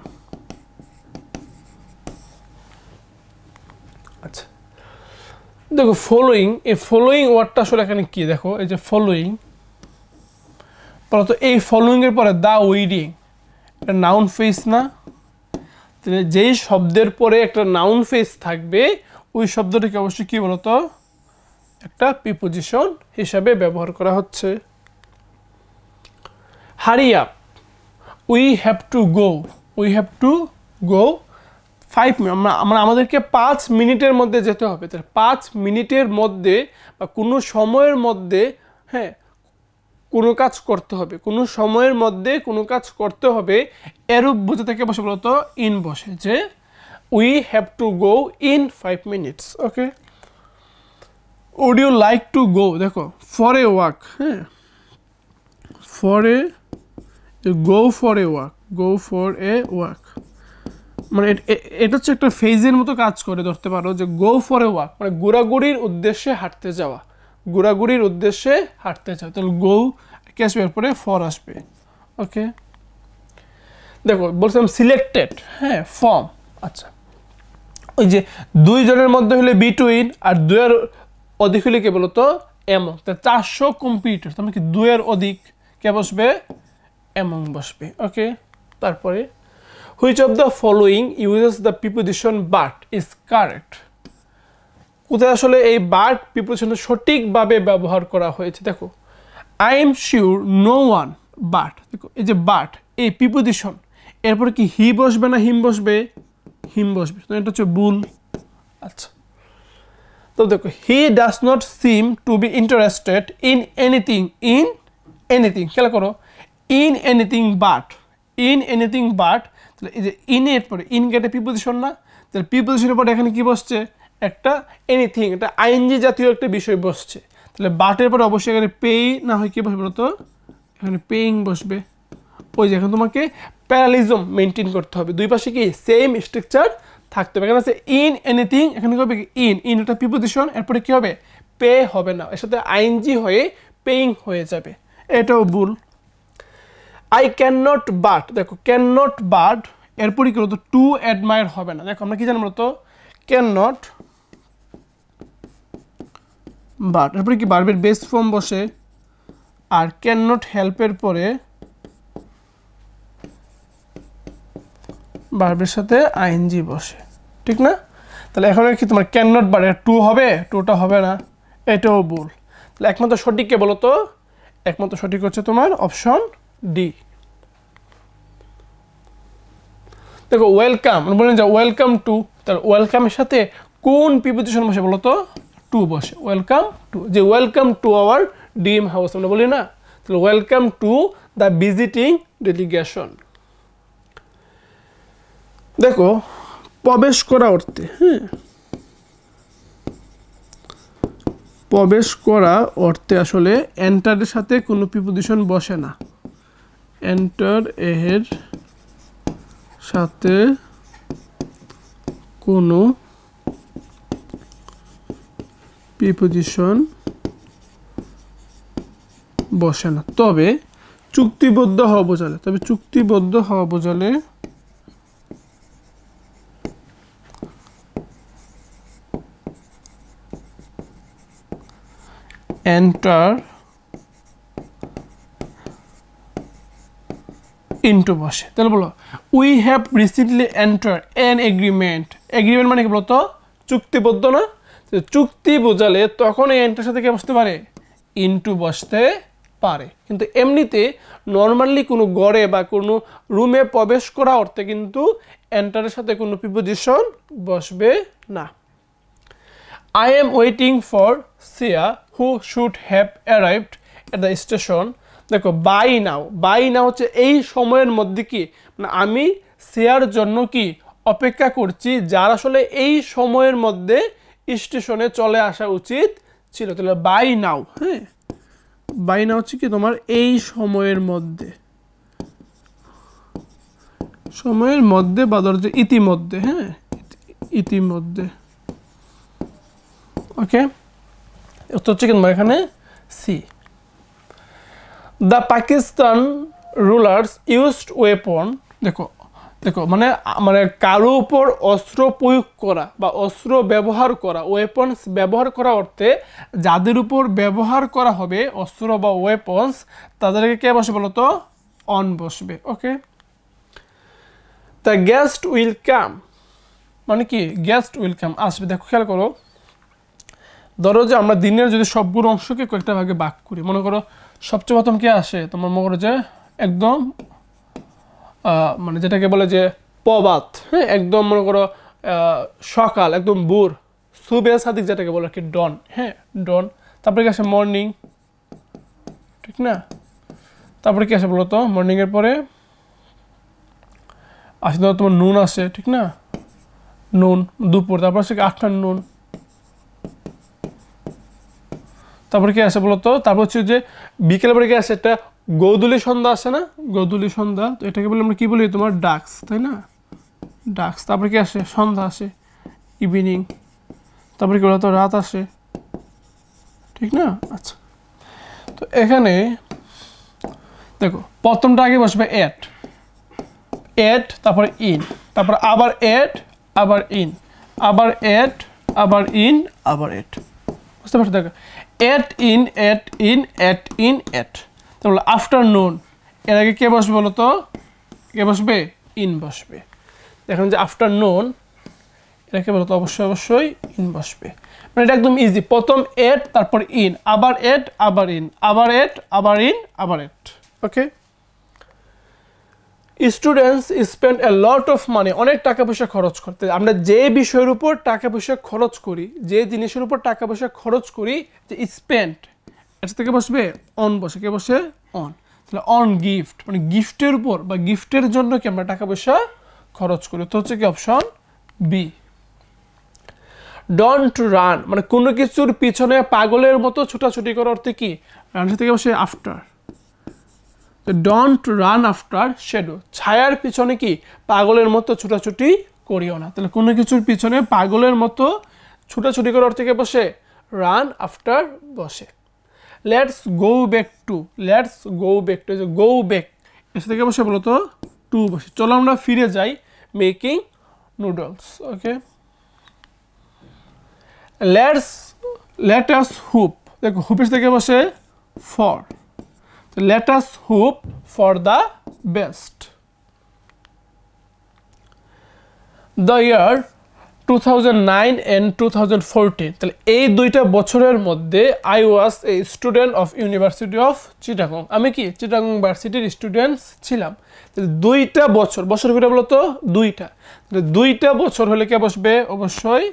আচ্ছা দেখো ফলোইং, এই ফলোইং ওয়ার্ডটা আসলে এখানে কি, দেখো এই যে ফলোইং, বলতো এই ফলোইং এর পরে দা উইডিং, এটা নাউন ফেস না? তাহলে যেই শব্দের পরে একটা নাউন ফেস থাকবে ওই শব্দটাকে অবশ্যই কি বলতো একটা প্রিপোজিশন হিসাবে ব্যবহার করা হচ্ছে। Hurry up, we have to go, we have to go 5 minute, আমরা আমাদেরকে 5 মিনিটের মধ্যে যেতে হবে। তাহলে 5 মিনিটের মধ্যে বা কোনো সময়ের মধ্যে, হ্যাঁ কোনো কাজ করতে হবে, কোনো সময়ের মধ্যে কোনো কাজ করতে হবে, এরূপ বুঝে থেকে বসে বলতো ইন বসে, যে we have to go in 5 minutes. Okay, would you like to go, দেখো ফর এ ওয়াক, হ্যাঁ for a go for a walk, go for a walk, মানে এটা হচ্ছে একটা ফেজের মতো কাজ করে, ধরতে পারো যে গো ফর এ ওয়াক মানে ঘোরাঘুরির উদ্দেশ্যে হাঁটতে যাওয়া, ঘোরাঘুরির উদ্দেশ্যে হাঁটতে যাওয়া। তাহলে গো কি আসবে, এরপরে ফর আসবে। ওকে, দেখো বলছিলাম সিলেক্টেড, হ্যাঁ ফর্ম। আচ্ছা, ওই যে দুইজনের মধ্যে হলে বিটুইন আর দুইয়ের অধিক হলে কে বলতো এমং। তা 400 কম্পিউটার, তার মানে কি দুইয়ের অধিক কে বসবে, এমং বসবে। ওকে, তারপরে which of the following uses the preposition but is correct, কোথায় আসলে এই বাট প্রিপোজিশন সঠিকভাবে ব্যবহার করা হয়েছে। দেখো I am sure no one but, দেখো এই যে বাট এই প্রিপোজিশন, এরপরে কি হি বসবে না হিম বসবে, হিম বসবে, তো এটা হচ্ছে ভুল। আচ্ছা, তো দেখো he does not seem to be interested in anything, in anything, খেয়াল করো in anything but, in anything but, তাহলে এই যে ইন এর পরে ইন গেটে প্রিপোজিশন না, তাহলে প্রিপোজিশনের পরে এখানে কি বসছে, একটা এনিথিং, একটা আইএনজি জাতীয় একটা বিষয় বসছে, তাহলে বাটের পরে অবশ্যই এখানে পেই না হয় কি বসবে বলতো এখানে পেইং বসবে। ওই যে এখন তোমাকে প্যারালিজম মেনটেন করতে হবে, দুই পাশে কি সেম স্ট্রাকচার থাকতে হবে। এখানে আছে ইন এনিথিং, এখানে কি হবে ইন একটা প্রিপোজিশন, এরপরে কি হবে পে হবে না, এর সাথে আইএনজি হয়ে পেইং হয়ে যাবে, এটাও ভুল। আই ক্যান নট বাট, দেখো ক্যান নট বাট এরপরে কি বলতো টু অ্যাডমায়ার হবে না। দেখো আমরা কি জানি বলতো ক্যান নট বাট এরপরে কি ভার্বের বেস ফর্ম বসে, আর ক্যান নট হেল্পের পরে ভার্বের সাথে আইএনজি বসে, ঠিক না? তাহলে এখন কি তোমার ক্যান নট বাট টু হবে, টুটা হবে না, এটাও ভুল। তাহলে একমাত্র সঠিক কে বলো তো? একমাত্র সঠিক হচ্ছে তোমার অপশন ডি। দেখো ওয়েলকাম বলেন যে ওয়েলকাম টু, তাহলে ওয়েলকামের সাথে কোন প্রিপোজিশন বসে বলো তো? টু বসে, ওয়েলকাম টু, যে welcome to our dream house আমরা বলি না, তাহলে welcome to the visiting delegation. দেখো প্রবেশ করা অর্থে, হ্যাঁ প্রবেশ করা অর্থে আসলে এন্টারের সাথে কোনো প্রিপোজিশন বসে না, এন্টার এর সাথে কোনো প্রিপোজিশন বসে না, তবে চুক্তিবদ্ধ হওয়া বোঝালে, তবে চুক্তিবদ্ধ হওয়া বোঝালে enter into বসে। তাহলে বলো we have recently enter an agreement, agreement মানে কি বলতো চুক্তিবদ্ধ না, চুক্তি বোঝালে তখন এই এন্টার সাথে কে বসতে পারে? ইনটু বসতে পারে। কিন্তু এমনিতে নর্মালি কোনো ঘরে বা কোনো রুমে প্রবেশ করা অর্থে কিন্তু এন্টারের সাথে কোনো প্রিপোজিশন বসবে না। I am waiting for Sia who should have arrived at the station. দেখো বাই নাও, বাই নাও হচ্ছে এই সময়ের মধ্যে কি মানে আমি সিয়ার জন্য কি অপেক্ষা করছি, যার আসলে এই সময়ের মধ্যে স্টেশনে চলে আসা উচিত ছিল। তাহলে বাই নাও, হ্যাঁ বাই নাও হচ্ছে কি তোমার এই সময়ের মধ্যে, সময়ের মধ্যে বা ধরো যে ইতিমধ্যে, হ্যাঁ ইতিমধ্যে, ওকে উত্তর হচ্ছে কিন্তু এখানে C. The Pakistan rulers used weapon, দেখো দেখো মানে মানে কারো উপর অস্ত্র প্রয়োগ করা বা অস্ত্র ব্যবহার করা, ওয়েপন্স ব্যবহার করা অর্থে যাদের উপর ব্যবহার করা হবে অস্ত্র বা ওয়েপন্স তাদেরকে কে বসে বলো তো? অন বসবে, ওকে। দ্য গেস্ট উইল কাম মানে কি গেস্ট উইল কাম আসবে। দেখো খেয়াল করো, ধরো যে আমরা দিনের যদি সবগুলো অংশকে কয়েকটা ভাগে ভাগ করি, মনে করো সবচেয়ে প্রথম কে আসে তোমার মনে করো যে একদম মানে যেটাকে বলে যে প্রভাত, হ্যাঁ একদম মনে করো সকাল একদম ভোর, সুবে সাদিক যেটাকে বলে কি ডন, হ্যাঁ ডন। তারপরে কি আসে মর্নিং, ঠিক না? তারপরে কি আসে বলো তো? মর্নিংয়ের পরে আসে ধরো তোমার নুন আসে, ঠিক না? নুন দুপুর, তারপর আসে আফটারনুন, তারপরে কি আসে বলতো? তারপর হচ্ছে যে বিকেল পরে কি আসে একটা গৌদুলি সন্ধ্যা আসে না, গৌদুলি সন্ধ্যা, তো এটাকে বলে আমরা কি বলি তোমার ডাক্স, তাই না? ডাক্স। তারপরে কি আসে? সন্ধ্যা আসে, ইভিনিং। তারপরে কি বলতো? রাত আসে, ঠিক না? আচ্ছা, তো এখানে দেখো প্রথমটা আগে বসবে এট, এট তারপরে ইন, তারপর আবার এট আবার ইন, আবার এট আবার ইন আবার এট, বুঝতে পারছো? দেখো at in at in at in at, তাহলে আফটারনুন এর আগে কে বসবে বলো তো? কে বসবে? ইন বসবে। এখন যে আফটারনুন এটাকে বলো তো? অবশ্যই অবশ্যই ইন বসবে। মানে এটা একদম ইজি, প্রথম এট তারপর ইন, আবার এট আবার ইন, আবার এট আবার ইন আবার at, okay. Students spend a lot of money, অনেক টাকা পয়সা খরচ করতে, আমরা যে বিষয়ের উপর টাকা পয়সা খরচ করি, যে জিনিসের উপর টাকা পয়সা খরচ করি, যে স্পেন্ড এটা থেকে বসবে অন বসে, কে বসে? অন। তাহলে অন গিফট মানে গিফটের উপর বা গিফটের জন্য কি আমরা টাকা পয়সা খরচ করি, তো হচ্ছে কি অপশন বি। ডোন্ট রান মানে কোনো কিছুর পিছনে পাগলের মতো ছোটাছুটি করার অর্থে কি? রান থেকে বসে after, don't run after shadow, ছায়ার পিছনে কি পাগলের মতো ছুটাছুটি করিও না। তাহলে কোনো কিছুর পিছনে পাগলের মতো ছুটাছুটি করার থেকে বসে, রান আফটার বসে। Let's go back to, let's go back to, go back এসে থেকে বসে বলো তো টু বসে, চলো আমরা ফিরে যাই, মেকিং নুডলস। ওকে, লেট আস হুপ, দেখো হুপের থেকে বসে for, let us hope for the best. The year 2009 and 2014, তাহলে এই দুইটা বছরের মধ্যে I was a student of University of Chittagong, আমি কি চিটাগং ভার্সিটির স্টুডেন্টস ছিলাম। তাহলে দুইটা বছর, বছর করে বলো তো দুইটা, তাহলে দুইটা বছর হলে কে বসবে, অবশ্যই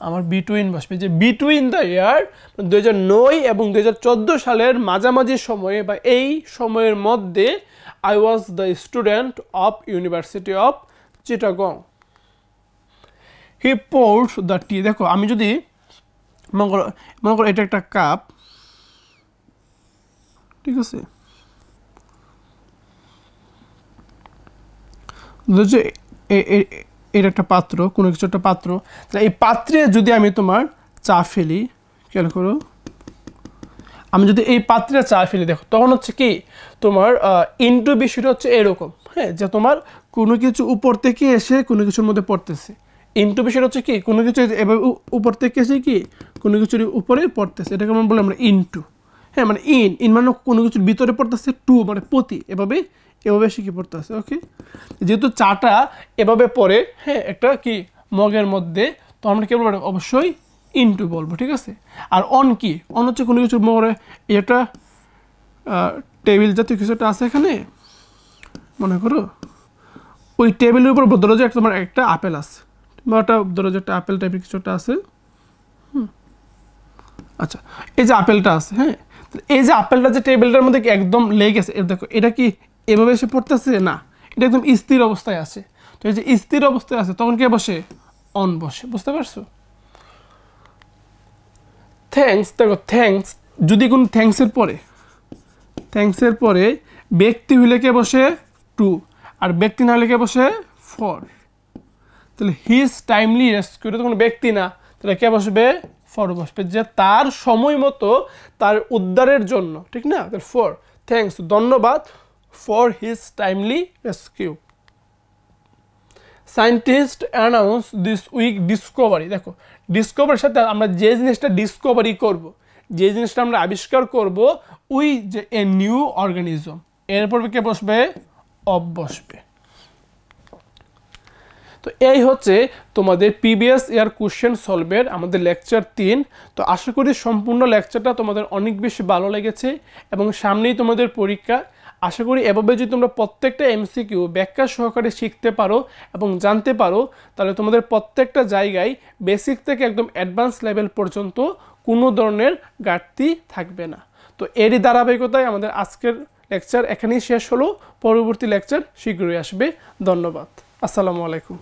আমার বিটুইন বসবে, যে বিটুইন দ্য ইয়ার 2009 এবং 2014 সালের মাঝামাঝি সময়ে বা এই সময়ের মধ্যে I was the student of University of Chittagong. He poured the tea, দেখো আমি যদি মনে করো এটা একটা কাপ, ঠিক আছে, এর একটা পাত্র, কোনো কিছু একটা পাত্র, তাহলে এই পাত্রে যদি আমি তোমার চা ফেলি, খেয়াল করো, আমি যদি এই পাত্রে চা ফেলি, দেখো তখন হচ্ছে কি তোমার ইনটু বিষয়টা হচ্ছে এরকম, হ্যাঁ, যে তোমার কোনো কিছু উপর থেকে এসে কোনো কিছুর মধ্যে পড়তেছে। ইনটু বিষয়টা হচ্ছে কি কোনো কিছু এভাবে উপর থেকে এসে কি কোনো কিছুর উপরে পড়তেছে, এটাকে আমরা বলি আমরা ইনটু, হ্যাঁ, মানে ইন মানে কোনো কিছুর ভিতরে পড়তেছে, টু মানে প্রতি, এভাবে শিখে পড়তে আছে। ওকে, যেহেতু চাটা এভাবে পড়ে, হ্যাঁ, একটা কি মগের মধ্যে, তো আমরা কি বলবো, অবশ্যই ইনটু বলবো, ঠিক আছে। আর অন কি, অন হচ্ছে কোনো কিছু মগরে, এটা টেবিল জাতীয় কিছু একটা আছে এখানে, মনে করো ওই টেবিলের উপর ধরো যে তোমার একটা আপেল আছে, বা একটা ধরো যে একটা আপেল টাইপের কিছু একটা আছে, আচ্ছা, এই যে আপেলটা আছে, হ্যাঁ, এই যে আপেলটা যে টেবিলটার মধ্যে একদম লেগে গেছে, দেখো এটা কি এভাবে এসে পড়তেছে না, এটা একদম স্থির অবস্থায় আছে। তো এই যে স্থির অবস্থায় আছে তখন কে বসে, অন বসে, বুঝতে পারছো। থ্যাঙ্কস, দেখো থ্যাঙ্কস যদি কোনো থ্যাঙ্কসের পরে ব্যক্তি হইলে কে বসে, টু, আর ব্যক্তি না হলে কে বসে, ফর। তাহলে হিজ টাইমলি রেস্কিউ, এটা তো কোনো ব্যক্তি না, তাহলে কে বসবে, ফর বসবে, যে তার সময় মতো তার উদ্ধারের জন্য, ঠিক না, তাহলে ফর। থ্যাঙ্কস, ধন্যবাদ, for his timely rescue. Scientist announce this week discovery, দেখো ডিসকভারির সাথে আমরা যে জিনিসটা ডিসকভারি করব, যে জিনিসটা আমরা আবিষ্কার করব, উই যে এ নিউ অর্গানিজম, এরপর কে বসবে, অফ বসবে। তো এই হচ্ছে তোমাদের প্রিভিয়াস ইয়ার কোশ্চেন সলভের আমাদের লেকচার 3। তো আশা করি সম্পূর্ণ লেকচারটা তোমাদের অনেক বেশি ভালো লেগেছে এবং সামনেই তোমাদের পরীক্ষা। আশা করি এভাবে যদি তোমরা প্রত্যেকটা এমসিকিউ ব্যাখ্যা সহকারে শিখতে পারো এবং জানতে পারো, তাহলে তোমাদের প্রত্যেকটা জায়গায় বেসিক থেকে একদম অ্যাডভান্স লেভেল পর্যন্ত কোনো ধরনের ঘাটতি থাকবে না। তো এরই ধারাবাহিকতায় আমাদের আজকের লেকচার এখানেই শেষ হলো। পরবর্তী লেকচার শীঘ্রই আসবে। ধন্যবাদ। আসসালামু আলাইকুম।